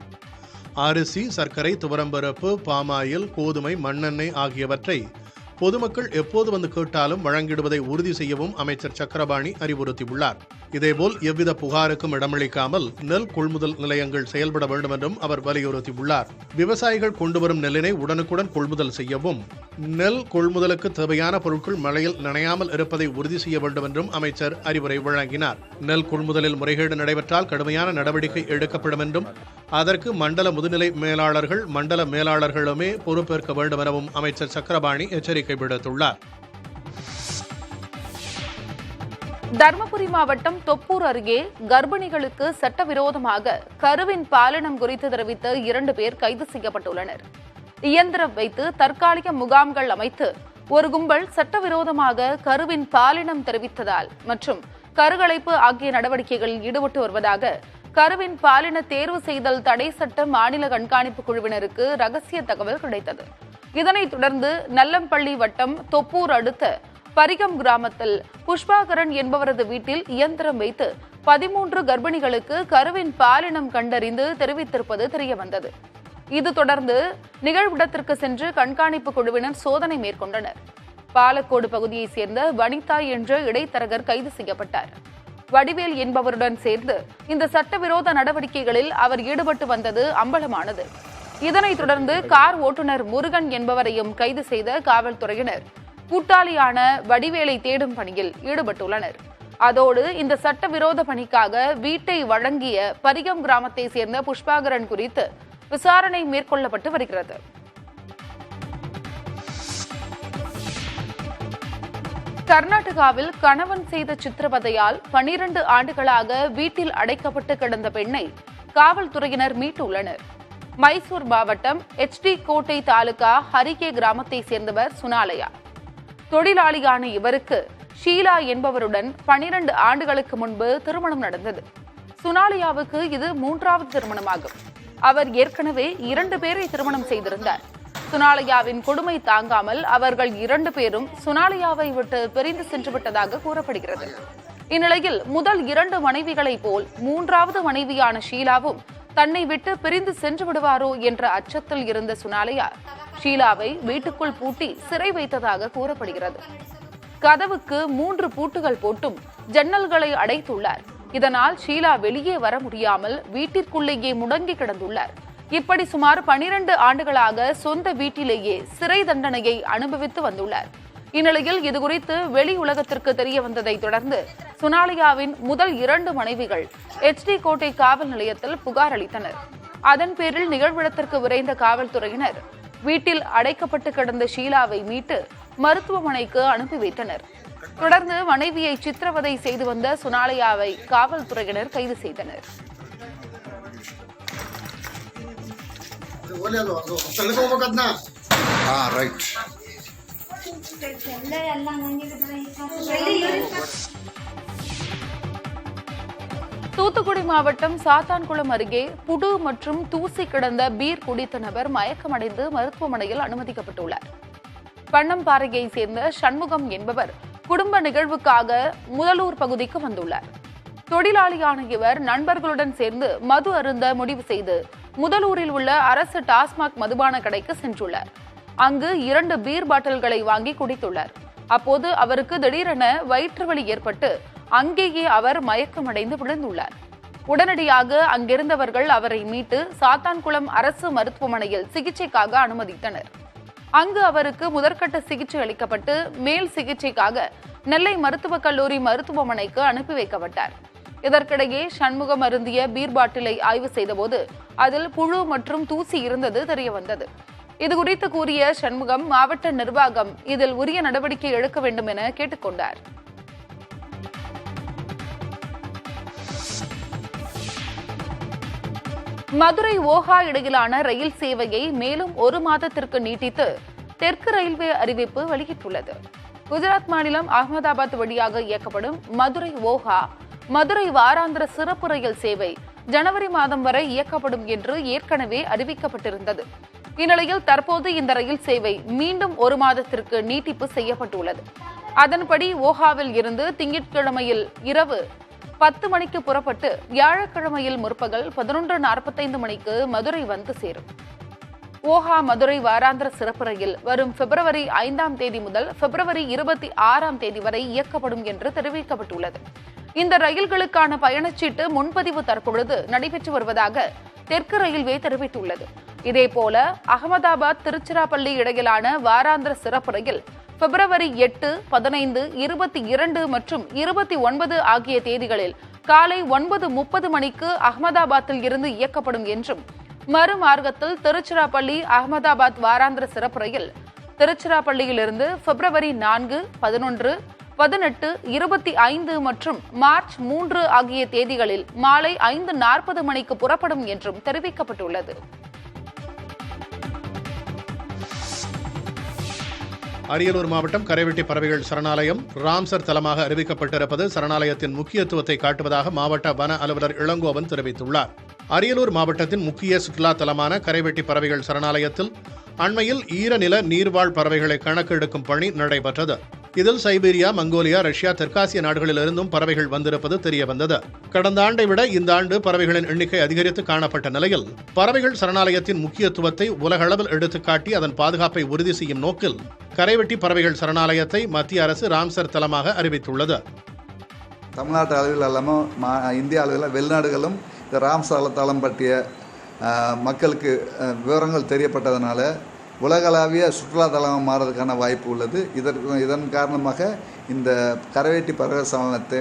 அரிசி, சர்க்கரை, துவரம்பருப்பு, பாமாயில், கோதுமை, மண்ணெண்ணெய் ஆகியவற்றை பொதுமக்கள் எப்போது வந்து கேட்டாலும் வழங்கிடுவதை உறுதி செய்யவும் அமைச்சர் சக்கரபாணி அறிவுறுத்தியுள்ளார். இதேபோல் எவ்வித புகாருக்கும் இடமளிக்காமல் நெல் கொள்முதல் நிலையங்கள் செயல்பட வேண்டும் என்றும் அவர் வலியுறுத்தியுள்ளார். விவசாயிகள் கொண்டுவரும் நெல்லினை உடனுக்குடன் கொள்முதல் செய்யவும், நெல் கொள்முதலுக்கு தேவையான பொருட்கள் மழையில் நனையாமல் இருப்பதை உறுதி செய்ய வேண்டும் என்றும் அமைச்சர் அறிவுரை வழங்கினார். நெல் கொள்முதலில் முறைகேடு நடைபெற்றால் கடுமையான நடவடிக்கை எடுக்கப்படும் என்றும் அதற்கு மண்டல முதுநிலை மேலாளர்கள், மண்டல மேலாளர்களுமே பொறுப்பேற்க வேண்டும் எனவும் அமைச்சர் சக்கரபாணி எச்சரிக்கை விடுத்துள்ளார். தருமபுரி மாவட்டம் தொப்பூர் அருகே கர்ப்பிணிகளுக்கு சட்டவிரோதமாக கருவின் பாலினம் குறித்து தெரிவித்த 2 பேர் கைது செய்யப்பட்டுள்ளனர். இயந்திரம் வைத்து தற்காலிக முகாம்கள் அமைத்து ஒரு கும்பல் சட்டவிரோதமாக கருவின் பாலினம் தெரிவித்ததால் மற்றும் கருகலைப்பு ஆகிய நடவடிக்கைகளில் ஈடுபட்டு வருவதாக கருவின் பாலின தேர்வு செய்தல் தடை சட்ட மாநில கண்காணிப்பு குழுவினருக்கு ரகசிய தகவல் கிடைத்தது. இதனைத் தொடர்ந்து நல்லம்பள்ளி வட்டம் தொப்பூர் அடுத்த பரிகம் கிராமத்தில் புஷ்பாகரன் என்பவரது வீட்டில் இயந்திரம் வைத்து 13 கர்ப்பிணிகளுக்கு கருவின் பாலினம் கண்டறிந்து தெரிவித்திருப்பது தெரியவந்தது. இது தொடர்ந்து நிகழ்விடத்திற்கு சென்று கண்காணிப்பு குழுவினர் சோதனை மேற்கொண்டனர். பாலக்கோடு பகுதியைச் சேர்ந்த வனிதா என்ற இடைத்தரகர் கைது செய்யப்பட்டார். வடிவேல் என்பவருடன் சேர்ந்து இந்த சட்டவிரோத நடவடிக்கைகளில் அவர் ஈடுபட்டு வந்தது அம்பலமானது. இதனைத் தொடர்ந்து கார் ஓட்டுநர் முருகன் என்பவரையும் கைது செய்த காவல்துறையினர் கூட்டாளியான வடிவேலை தேடும் பணியில் ஈடுபட்டுள்ளனர். அதோடு இந்த சட்டவிரோத பணிக்காக வீட்டை வழங்கிய பரிகம் கிராமத்தை சேர்ந்த புஷ்பாகரன் குறித்து விசாரணை மேற்கொள்ளப்பட்டு வருகிறது. கர்நாடகாவில் கணவன் செய்த சித்திரவதையால் 12 ஆண்டுகளாக வீட்டில் அடைக்கப்பட்டு கிடந்த பெண்ணை காவல்துறையினர் மீட்டுள்ளனர். மைசூர் மாவட்டம் HD கோட்டை தாலுகா ஹரிகே கிராமத்தை சேர்ந்தவர் சுனாலயா. தொழிலாளியான இவருக்கு ஷீலா என்பவருடன் 12 ஆண்டுகளுக்கு முன்பு திருமணம் நடந்தது. சுனாலயாவுக்கு இது 3வது திருமணமாகும். அவர் ஏற்கனவே 2 பேரை திருமணம் செய்திருந்தார். சுனாலயாவின் கொடுமை தாங்காமல் அவர்கள் 2 பேரும் சுனாலயாவை விட்டு பிரிந்து சென்று விட்டதாக கூறப்படுகிறது. இந்நிலையில் முதல் 2 மனைவிகளைப் போல் 3வது மனைவியான ஷீலாவும் தன்னை விட்டு பிரிந்து சென்று விடுவாரோ என்ற அச்சத்தில் இருந்த சுனாலயா ஷீலாவை வீட்டுக்குள் பூட்டி சிறை வைத்ததாக கூறப்படுகிறது. கதவுக்கு 3 பூட்டுகள் போட்டும் ஜன்னல்களை அடைத்துள்ளார். இதனால் ஷீலா வெளியே வர முடியாமல் வீட்டிற்குள்ளேயே முடங்கி கிடந்துள்ளார். இப்படி சுமார் 12 ஆண்டுகளாக சொந்த வீட்டிலேயே சிறை தண்டனையை அனுபவித்து வந்துள்ளார். இந்நிலையில் இதுகுறித்து வெளி உலகத்திற்கு தெரிய வந்ததை தொடர்ந்து சுனாலியாவின் முதல் 2 மனைவிகள் HD கோட்டை காவல் நிலையத்தில் புகார் அளித்தனர். அதன் பேரில் நிகழ்விடத்திற்கு விரைந்த காவல்துறையினர் வீட்டில் அடைக்கப்பட்டு கிடந்த ஷீலாவை மீட்டு மருத்துவமனைக்கு அனுப்பி வைத்தனர். தொடர்ந்து மனைவியை சித்திரவதை செய்து வந்த சுனாலியாவை காவல்துறையினர் கைது செய்தனர். தூத்துக்குடி மாவட்டம் சாத்தான்குளம் அருகே புடு மற்றும் தூசி கிடந்த பீர் குடித்த நபர் மயக்கமடைந்து மருத்துவமனையில் அனுமதிக்கப்பட்டுள்ளார். பன்னம்பாறையை சேர்ந்த சண்முகம் என்பவர் குடும்ப நிகழ்வுக்காக முதலூர் பகுதிக்கு வந்துள்ளார். தொழிலாளியான இவர் நண்பர்களுடன் சேர்ந்து மது அருந்த முடிவு செய்து முதலூரில் உள்ள அரசு டாஸ்மாக் மதுபான கடைக்கு சென்றுள்ளார். அங்கு 2 பீர் பாட்டில்களை வாங்கி குடித்துள்ளார். அப்போது அவருக்கு திடீரென வயிற்று வலி ஏற்பட்டு அங்கேயே அவர் மயக்கமடைந்து விழுந்துள்ளார். உடனடியாக அங்கிருந்தவர்கள் அவரை மீட்டு சாத்தான்குளம் அரசு மருத்துவமனையில் சிகிச்சைக்காக அனுமதித்தனர். அங்கு அவருக்கு முதற்கட்ட சிகிச்சை அளிக்கப்பட்டு மேல் சிகிச்சைக்காக நெல்லை மருத்துவக் கல்லூரி மருத்துவமனைக்கு அனுப்பி வைக்கப்பட்டார். இதற்கிடையே சண்முகம் அருந்திய பீர் பாட்டிலை ஆய்வு செய்தபோது அதில் புழு மற்றும் தூசி இருந்தது தெரியவந்தது. இதுகுறித்து கூறிய சண்முகம் மாவட்ட நிர்வாகம் இதில் உரிய நடவடிக்கை எடுக்க வேண்டும் என கேட்டுக்கொண்டார். மதுரை ஓஹா இடையிலான ரயில் சேவையை மேலும் 1 மாதத்திற்கு நீட்டித்து தெற்கு ரயில்வே அறிவிப்பு வெளியிட்டுள்ளது. குஜராத் மாநிலம் அகமதாபாத் வழியாக இயக்கப்படும் மதுரை ஓஹா மதுரை வாராந்திர சிறப்பு ரயில் சேவை ஜனவரி மாதம் வரை இயக்கப்படும் என்று ஏற்கனவே அறிவிக்கப்பட்டிருந்தது. இந்நிலையில் தற்போது இந்த ரயில் சேவை மீண்டும் 1 மாதத்திற்கு நீட்டிப்பு செய்யப்பட்டுள்ளது. அதன்படி ஓஹாவில் இருந்து திங்கட்கிழமையில் இரவு 10 மணிக்கு புறப்பட்டு வியாழக்கிழமையில் முற்பகல் 11:45 மணிக்கு மதுரை வந்து சேரும். ஓஹா மதுரை வாராந்திர சிறப்பு ரயில் வரும் பிப்ரவரி 5ஆம் தேதி முதல் பிப்ரவரி 26ஆம் தேதி வரை இயக்கப்படும் என்று தெரிவிக்கப்பட்டுள்ளது. இந்த ரயில்களுக்கான பயணச்சீட்டு முன்பதிவு தற்பொழுது நடைபெற்று வருவதாக தெற்கு ரயில்வே தெரிவித்துள்ளது. இதேபோல அகமதாபாத் திருச்சிராப்பள்ளி இடையிலான வாராந்திர சிறப்பு ரயில் பிப்ரவரி 8, 15, 22 மற்றும் 29 ஆகிய தேதிகளில் காலை 9:30 மணிக்கு அகமதாபாத்தில் இருந்து இயக்கப்படும் என்றும், மறுமார்க்கத்தில் திருச்சிராப்பள்ளி அகமதாபாத் வாராந்திர சிறப்பு ரயில் திருச்சிராப்பள்ளியிலிருந்து பிப்ரவரி 4, 11, 18, 25 மற்றும் மார்ச் 3 ஆகிய தேதிகளில் மாலை 5:40 மணிக்கு புறப்படும் என்றும் தெரிவிக்கப்பட்டுள்ளது. அரியலூர் மாவட்டம் கரைவெட்டி பறவைகள் சரணாலயம் ராம்சர் தலமாக அறிவிக்கப்பட்டிருப்பது சரணாலயத்தின் முக்கியத்துவத்தை காட்டுவதாக மாவட்ட வன அலுவலர் இளங்கோவன் தெரிவித்துள்ளார். அரியலூர் மாவட்டத்தின் முக்கிய சுற்றுலா தலமான கரைவெட்டி பறவைகள் சரணாலயத்தில் அண்மையில் ஈரநில நீர்வாழ் பறவைகளை கணக்கெடுக்கும் பணி நடைபெற்றது. இதில் சைபீரியா, மங்கோலியா, ரஷ்யா, தெற்காசிய நாடுகளிலிருந்தும் பறவைகள் வந்திருப்பது தெரிய வந்தது. கடந்த ஆண்டை விட இந்த ஆண்டு பறவைகளின் எண்ணிக்கை அதிகரித்து காணப்பட்ட நிலையில் பறவைகள் சரணாலயத்தின் முக்கியத்துவத்தை உலகளவில் எடுத்துக்காட்டி அதன் பாதுகாப்பை உறுதி செய்யும் நோக்கில் கரைவெட்டி பறவைகள் சரணாலயத்தை மத்திய அரசு ராம்சர் தலமாக அறிவித்துள்ளது. தமிழ்நாட்டு அளவில் இல்லாமல் இந்திய அளவில் வெளிநாடுகளும் இந்த ராம்சர் தலம் பற்றிய மக்களுக்கு விவரங்கள் தெரியப்பட்டதனால உலகளாவிய சுற்றுலா தலமாக மாறதுக்கான வாய்ப்பு உள்ளது. இதன் காரணமாக இந்த கரைவேட்டி பறவை சரணாலயத்தை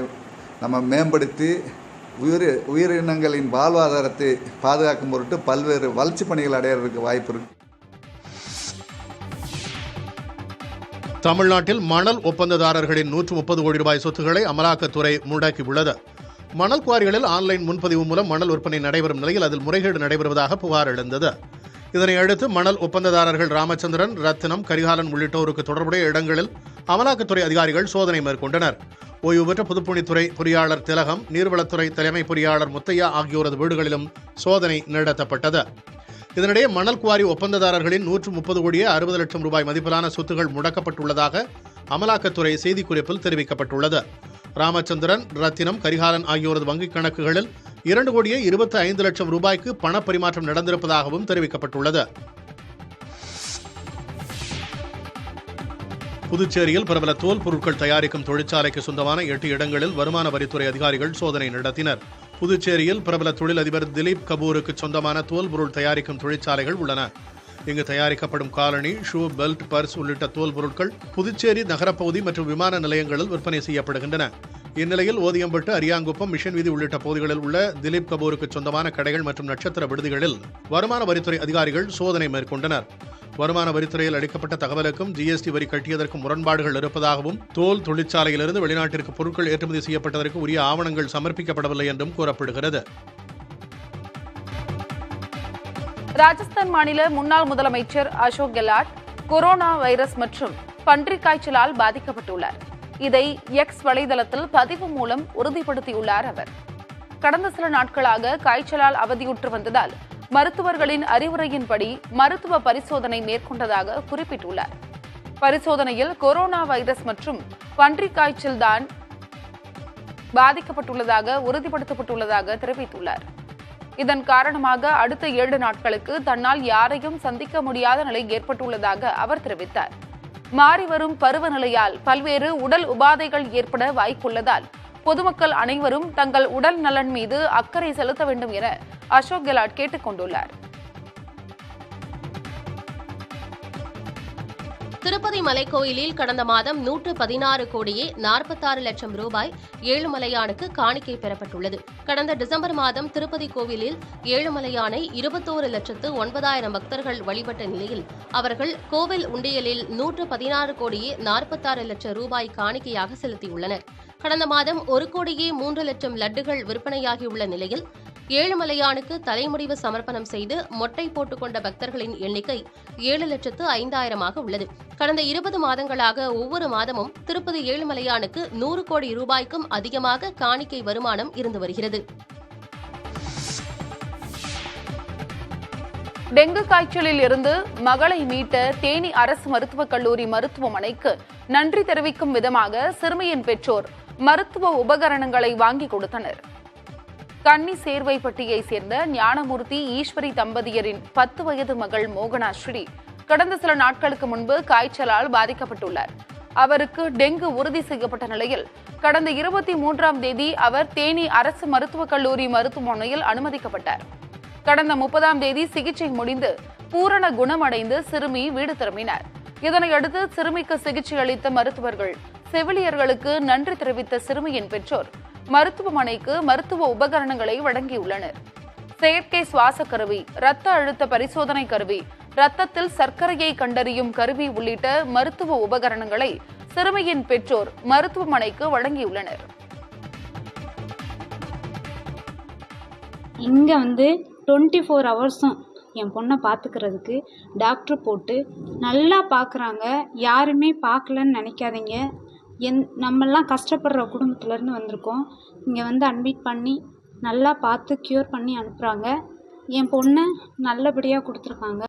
நம்ம மேம்படுத்தி உயிரினங்களின் வாழ்வாதாரத்தை பாதுகாக்கும் பொருட்டு பல்வேறு வளர்ச்சி பணிகள் அடையிறதுக்கு வாய்ப்பு இருக்கு. தமிழ்நாட்டில் மணல் ஒப்பந்ததாரர்களின் 130 கோடி ரூபாய் சொத்துக்களை அமலாக்கத்துறை முடக்கியுள்ளது. மணல் குவாரிகளில் ஆன்லைன் முன்பதிவு மூலம் மணல் விற்பனை நடைபெறும் நிலையில் அதில் முறைகேடு நடைபெறுவதாக புகார் எழுந்தது. இதனை அடுத்து மணல் ஒப்பந்ததாரர்கள் ராமச்சந்திரன், ரத்தினம், கரிகாலன் உள்ளிட்டோருக்கு தொடர்புடைய இடங்களில் அமலாக்கத்துறை அதிகாரிகள் சோதனை மேற்கொண்டனர். ஓய்வு பெற்ற பொதுப்பணித்துறை பொறியாளர் திலகம், நீர்வளத்துறை தலைமை பொறியாளர் முத்தையா ஆகியோரது வீடுகளிலும் சோதனை நடத்தப்பட்டது. இதனிடையே மணல் குவாரி ஒப்பந்ததாரர்களின் 130 கோடியே 60 லட்சம் ரூபாய் மதிப்பிலான சொத்துகள் முடக்கப்பட்டுள்ளதாக அமலாக்கத்துறை செய்திக்குறிப்பில் தெரிவிக்கப்பட்டுள்ளது. ராமச்சந்திரன், ரத்தினம், கரிகாலன் ஆகியோரது வங்கிக் கணக்குகளில் 2 கோடியே 25 லட்சம் ரூபாய்க்கு பணப்பரிமாற்றம் நடந்திருப்பதாகவும் தெரிவிக்கப்பட்டுள்ளது. புதுச்சேரியில் பிரபல தோல் பொருட்கள் தயாரிக்கும் தொழிற்சாலைக்கு சொந்தமான 8 இடங்களில் வருமான வரித்துறை அதிகாரிகள் சோதனை நடத்தினர். புதுச்சேரியில் பிரபல தொழிலதிபர் திலீப் கபூருக்கு சொந்தமான தோல் பொருள் தயாரிக்கும் தொழிற்சாலைகள் உள்ளன. இங்கு தயாரிக்கப்படும் காலணி, ஷூ, பெல்ட், பர்ஸ் உள்ளிட்ட தோல் பொருட்கள் புதுச்சேரி நகரப்பகுதி மற்றும் விமான நிலையங்களில் விற்பனை செய்யப்படுகின்றன. இந்நிலையில் ஓதியம்பட்டு, அரியாங்குப்பம், மிஷன் வீதி உள்ளிட்ட பகுதிகளில் உள்ள திலீப் கபூருக்கு சொந்தமான கடைகள் மற்றும் நட்சத்திர விடுதிகளில் வருமான வரித்துறை அதிகாரிகள் சோதனை மேற்கொண்டனர். வருமான வரித்துறையில் அளிக்கப்பட்ட தகவலுக்கும் ஜிஎஸ்டி வரி கட்டியதற்கும் முரண்பாடுகள் இருப்பதாகவும், தோல் தொழிற்சாலையிலிருந்து வெளிநாட்டிற்கு பொருட்கள் ஏற்றுமதி செய்யப்பட்டதற்கு உரிய ஆவணங்கள் சமர்ப்பிக்கப்படவில்லை என்றும் கூறப்படுகிறது. ராஜஸ்தான் மாநில முன்னாள் முதலமைச்சர் அசோக் கெலாட் கொரோனா வைரஸ் மற்றும் பன்றிக் காய்ச்சலால் பாதிக்கப்பட்டுள்ளார். இதை எக்ஸ் வலைதளத்தில் பதிவு மூலம் உறுதிப்படுத்தியுள்ளார் அவர். கடந்த சில நாட்களாக காய்ச்சலால் அவதியுற்று வந்ததால் மருத்துவர்களின் அறிவுரையின்படி மருத்துவ பரிசோதனை மேற்கொண்டதாக குறிப்பிட்டுள்ளார். பரிசோதனையில் கொரோனா வைரஸ் மற்றும் பன்றிக் காய்ச்சல் தான் பாதிக்கப்பட்டுள்ளதாக உறுதிப்படுத்தப்பட்டுள்ளதாக தெரிவித்துள்ளார். இதன் காரணமாக அடுத்த 7 நாட்களுக்கு தன்னால் யாரையும் சந்திக்க முடியாத நிலை ஏற்பட்டுள்ளதாக அவர் தெரிவித்தார். மாறிவரும் பருவநிலையால் பல்வேறு உடல் உபாதைகள் ஏற்பட வாய்ப்புள்ளதால் பொதுமக்கள் அனைவரும் தங்கள் உடல் நலன் மீது அக்கறை செலுத்த வேண்டும் என அசோக் கெலாட் கேட்டுக் கொண்டுள்ளார். திருப்பதி மலைக்கோயிலில் கடந்த மாதம் 116 கோடியே 46 லட்சம் ரூபாய் ஏழுமலையானுக்கு காணிக்கை பெறப்பட்டுள்ளது. கடந்த டிசம்பர் மாதம் திருப்பதி கோவிலில் ஏழுமலையானை 21,09,000 பக்தர்கள் வழிபட்ட நிலையில் அவர்கள் கோவில் உண்டியலில் 116 கோடியே 46 லட்சம் ரூபாய் காணிக்கையாக செலுத்தியுள்ளனர். கடந்த மாதம் 1 கோடியே 3 லட்சம் லட்டுகள் விற்பனையாகியுள்ள நிலையில் ஏழுமலையானுக்கு தலைமுடிவு சமர்ப்பணம் செய்து மொட்டை போட்டுக்கொண்ட பக்தர்களின் எண்ணிக்கை 7,05,000 உள்ளது. கடந்த 20 மாதங்களாக ஒவ்வொரு மாதமும் திருப்பதி ஏழுமலையானுக்கு 100 கோடி ரூபாய்க்கும் அதிகமாக காணிக்கை வருமானம் இருந்து வருகிறது. டெங்கு காய்ச்சலில் இருந்து மகளை மீட்ட தேனி அரசு மருத்துவக் கல்லூரி மருத்துவமனைக்கு நன்றி தெரிவிக்கும் விதமாக சிறுமியின் பெற்றோர் மருத்துவ உபகரணங்களை வாங்கி கொடுத்தனர். கன்னி சேர்வைப்பட்டியை சேர்ந்த ஞானமூர்த்தி ஈஸ்வரி தம்பதியரின் 10 வயது மகள் மோகனா ஸ்ரீ கடந்த சில நாட்களுக்கு முன்பு காய்ச்சலால் பாதிக்கப்பட்டுள்ளார். அவருக்கு டெங்கு உறுதி செய்யப்பட்ட நிலையில் கடந்த 23ஆம் தேதி அவர் தேனி அரசு மருத்துவக் கல்லூரி மருத்துவமனையில் அனுமதிக்கப்பட்டார். கடந்த 30ஆம் தேதி சிகிச்சை முடிந்து பூரண குணமடைந்து சிறுமி வீடு திரும்பினார். இதனையடுத்து சிறுமிக்கு சிகிச்சை அளித்த மருத்துவர்கள், செவிலியர்களுக்கு நன்றி தெரிவித்த சிறுமியின் பெற்றோர் மருத்துவமனைக்கு மருத்துவ உபகரணங்களை வழங்கியுள்ளனர். செயற்கை சுவாச கருவி, இரத்த அழுத்த பரிசோதனை கருவி, இரத்தத்தில் சர்க்கரையை கண்டறியும் கருவி உள்ளிட்ட மருத்துவ உபகரணங்களை சிறுமியின் பெற்றோர் மருத்துவமனைக்கு வழங்கியுள்ளனர். இங்க 24 ஹவர்ஸும் என் பொண்ணை பார்த்துக்கிறதுக்கு டாக்டர் போட்டு நல்லா பார்க்குறாங்க. யாருமே பார்க்கலன்னு நினைக்காதீங்க. நம்மெல்லாம் கஷ்டப்படுற குடும்பத்துலேருந்து வந்திருக்கோம். இங்கே அட்மிட் பண்ணி நல்லா பார்த்து க்யூர் பண்ணி அனுப்புகிறாங்க. என் பொண்ணை நல்லபடியாக கொடுத்துருக்காங்க.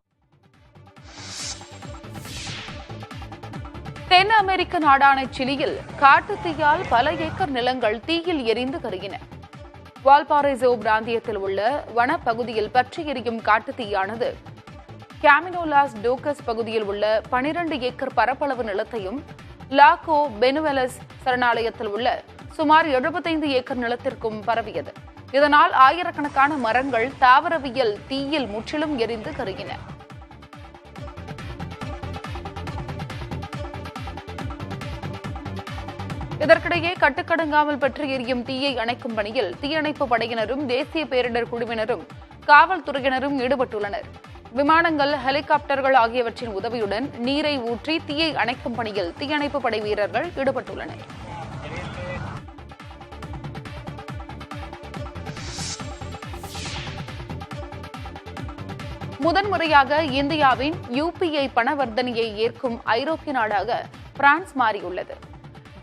தென் அமெரிக்க நாடான சிலியில் காட்டுத்தீயால் பல ஏக்கர் நிலங்கள் தீயில் எரிந்து கருகின. வால்பாரைசோ பிராந்தியத்தில் உள்ள வனப்பகுதியில் பற்றி எரியும் காட்டுத்தீயானது கேமினோ லாஸ் டோக்கஸ் பகுதியில் உள்ள 12 ஏக்கர் பரப்பளவு நிலத்தையும் லாகோ பெனுவெலஸ் சரணாலயத்தில் உள்ள சுமார் 75 ஏக்கர் நிலத்திற்கும் பரவியது. இதனால் ஆயிரக்கணக்கான மரங்கள் தாவரவியல் தீயில் முற்றிலும் எரிந்து கருகின. இதற்கிடையே கட்டுக்கடங்காமல் பற்றி எரியும் தீயை அணைக்கும் பணியில் தீயணைப்பு படையினரும் தேசிய பேரிடர் குழுவினரும் காவல்துறையினரும் ஈடுபட்டுள்ளனர். விமானங்கள், ஹெலிகாப்டர்கள் ஆகியவற்றின் உதவியுடன் நீரை ஊற்றி தீயை அணைக்கும் பணியில் தீயணைப்பு படை வீரர்கள் ஈடுபட்டுள்ளனர். முதன்முறையாக இந்தியாவின் UPI பணவர்த்தனையை ஏற்கும் ஐரோப்பிய நாடாக பிரான்ஸ் மாறியுள்ளது.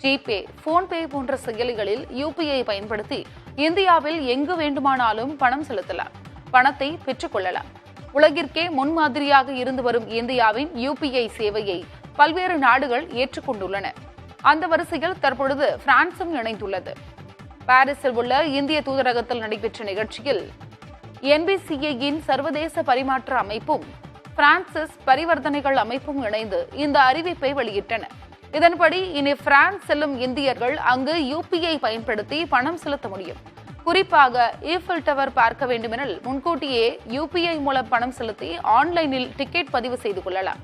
ஜிபே, போன்பே போன்ற செயலிகளில் UPI பயன்படுத்தி இந்தியாவில் எங்கு வேண்டுமானாலும் பணம் செலுத்தலாம், பணத்தை பெற்றுக் கொள்ளலாம். உலகிற்கே முன்மாதிரியாக இருந்து வரும் இந்தியாவின் UPI சேவையை பல்வேறு நாடுகள் ஏற்றுக்கொண்டுள்ளன. அந்த வரிசையில் தற்பொழுது பிரான்சும் இணைந்துள்ளது. பாரிஸில் உள்ள இந்திய தூதரகத்தில் நடைபெற்ற நிகழ்ச்சியில் NBCA-யின் சர்வதேச பரிமாற்ற அமைப்பும் பிரான்சிஸ் பரிவர்த்தனைகள் அமைப்பும் இணைந்து இந்த அறிவிப்பை வெளியிட்டன. இதன்படி இனி பிரான்ஸ் செல்லும் இந்தியர்கள் அங்கு UPI பயன்படுத்தி பணம் செலுத்த முடியும். குறிப்பாக ஈஃபில் டவர் பார்க்க வேண்டுமெனில் முன்கூட்டியே UPI மூலம் பணம் செலுத்தி ஆன்லைனில் டிக்கெட் பதிவு செய்து கொள்ளலாம்.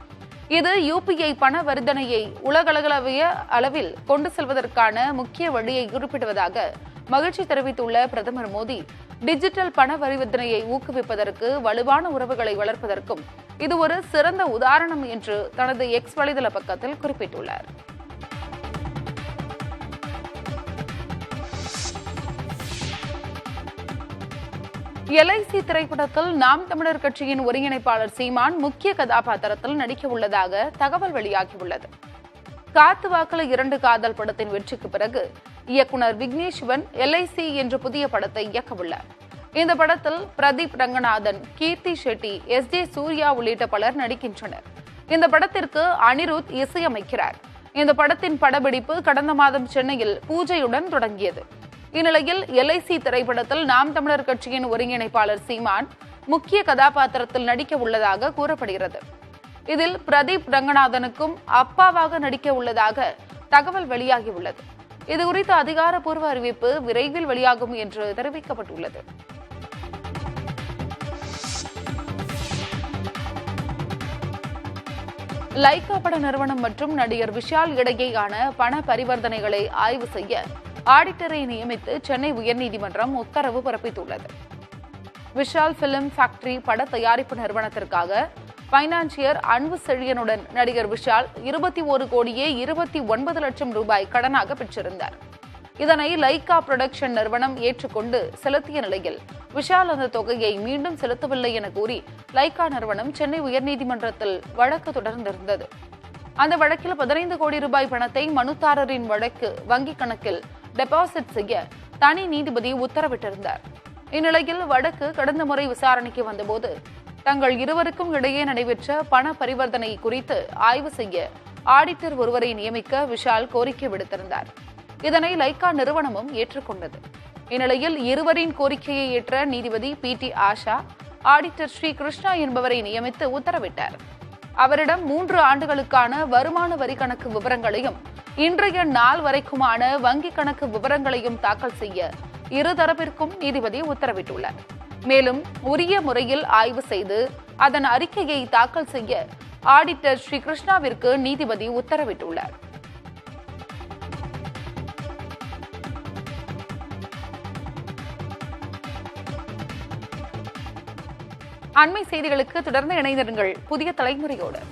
இது UPI பணவர்த்தனையை உலகளவிய அளவில் கொண்டு செல்வதற்கான முக்கிய வழியை குறிப்பிடுவதாக மகிழ்ச்சி தெரிவித்துள்ள பிரதமர் மோடி, டிஜிட்டல் பண பரிவர்த்தனையை ஊக்குவிப்பதற்கு, வலுவான உறவுகளை வளர்ப்பதற்கும் இது ஒரு சிறந்த உதாரணம் என்று தனது எக்ஸ் வலைதள பக்கத்தில் குறிப்பிட்டுள்ளார். LIC திரைப்படத்தில் நாம் தமிழர் கட்சியின் ஒருங்கிணைப்பாளர் சீமான் முக்கிய கதாபாத்திரத்தில் நடிக்க உள்ளதாக தகவல் வெளியாகியுள்ளது. காத்து வாக்குல 2 காதல் படத்தின் வெற்றிக்கு பிறகு இயக்குனர் விக்னேஸ்வன் LIC என்ற புதிய படத்தை இயக்கவுள்ளார். இந்த படத்தில் பிரதீப் ரங்கநாதன், கீர்த்தி ஷெட்டி, SJ சூர்யா உள்ளிட்ட பலர் நடிக்கின்றனர். இந்த படத்திற்கு அனிருத் இசையமைக்கிறார். இந்த படத்தின் படப்பிடிப்பு கடந்த மாதம் சென்னையில் பூஜையுடன் தொடங்கியது. இந்நிலையில் LIC திரைப்படத்தில் நாம் தமிழர் கட்சியின் ஒருங்கிணைப்பாளர் சீமான் முக்கிய கதாபாத்திரத்தில் நடிக்க உள்ளதாக கூறப்படுகிறது. இதில் பிரதீப் ரங்கநாதனுக்கும் அப்பாவாக நடிக்க உள்ளதாக தகவல் வெளியாகியுள்ளது. இதுகுறித்த அதிகாரப்பூர்வ அறிவிப்பு விரைவில் வெளியாகும் என்று தெரிவிக்கப்பட்டுள்ளது. லைகா பட நிறுவனம் மற்றும் நடிகர் விஷால் இடையேயான பண பரிவர்த்தனைகளை ஆய்வு செய்ய ஆடிட்டரை நியமித்து சென்னை உயர்நீதிமன்றம் உத்தரவு பிறப்பித்துள்ளது. விஷால் பிலிம் ஃபேக்டரி பட தயாரிப்பு நிறுவனத்திற்காக பைனான்சியர் அன்பு செழியனுடன் நடிகர் விஷால் 21,29 லட்சம் ரூபாய் கடனாக பெற்றிருந்தார். இதனை லைகா புரொடக்ஷன் நிறுவனம் ஏற்றுக்கொண்டு செலுத்திய நிலையில் விஷால் அந்த தொகையை மீண்டும் செலுத்தவில்லை என கூறி லைகா நிறுவனம் சென்னை உயர்நீதிமன்றத்தில் வழக்கு தொடர்ந்திருந்தது. அந்த வழக்கில் 15 கோடி ரூபாய் பணத்தை மனுதாரரின் வழக்கு வங்கிக் கணக்கில் டெபாசிட் செய்ய தனி நீதிபதி உத்தரவிட்டிருந்தார். இந்நிலையில் வழக்கு கடந்த முறை விசாரணைக்கு வந்தபோது தங்கள் இருவருக்கும் இடையே நடைபெற்ற பண பரிவர்த்தனை குறித்து ஆய்வு செய்ய ஆடிட்டர் ஒருவரை நியமிக்க விஷால் கோரிக்கை விடுத்திருந்தார். இதனை லைகா நிறுவனமும் ஏற்றுக்கொண்டது. இந்நிலையில் இருவரின் கோரிக்கையை ஏற்ற நீதிபதி PT ஆஷா ஆடிட்டர் ஸ்ரீ கிருஷ்ணா என்பவரை நியமித்து உத்தரவிட்டார். அவரிடம் 3 ஆண்டுகளுக்கான வருமான வரி கணக்கு விவரங்களையும் இன்றைய நாள் வரைக்குமான வங்கிக் கணக்கு விவரங்களையும் தாக்கல் செய்ய இருதரப்பிற்கும் நீதிபதி உத்தரவிட்டுள்ளார். மேலும் உரிய முறையில் ஆய்வு செய்து அதன் அறிக்கையை தாக்கல் செய்ய ஆடிட்டர் ஸ்ரீ கிருஷ்ணாவிற்கு நீதிபதி உத்தரவிட்டுள்ளார். அண்மை செய்திகளுக்கு தொடர்ந்து இணைந்திருங்கள் புதிய தலைமுறையோடு.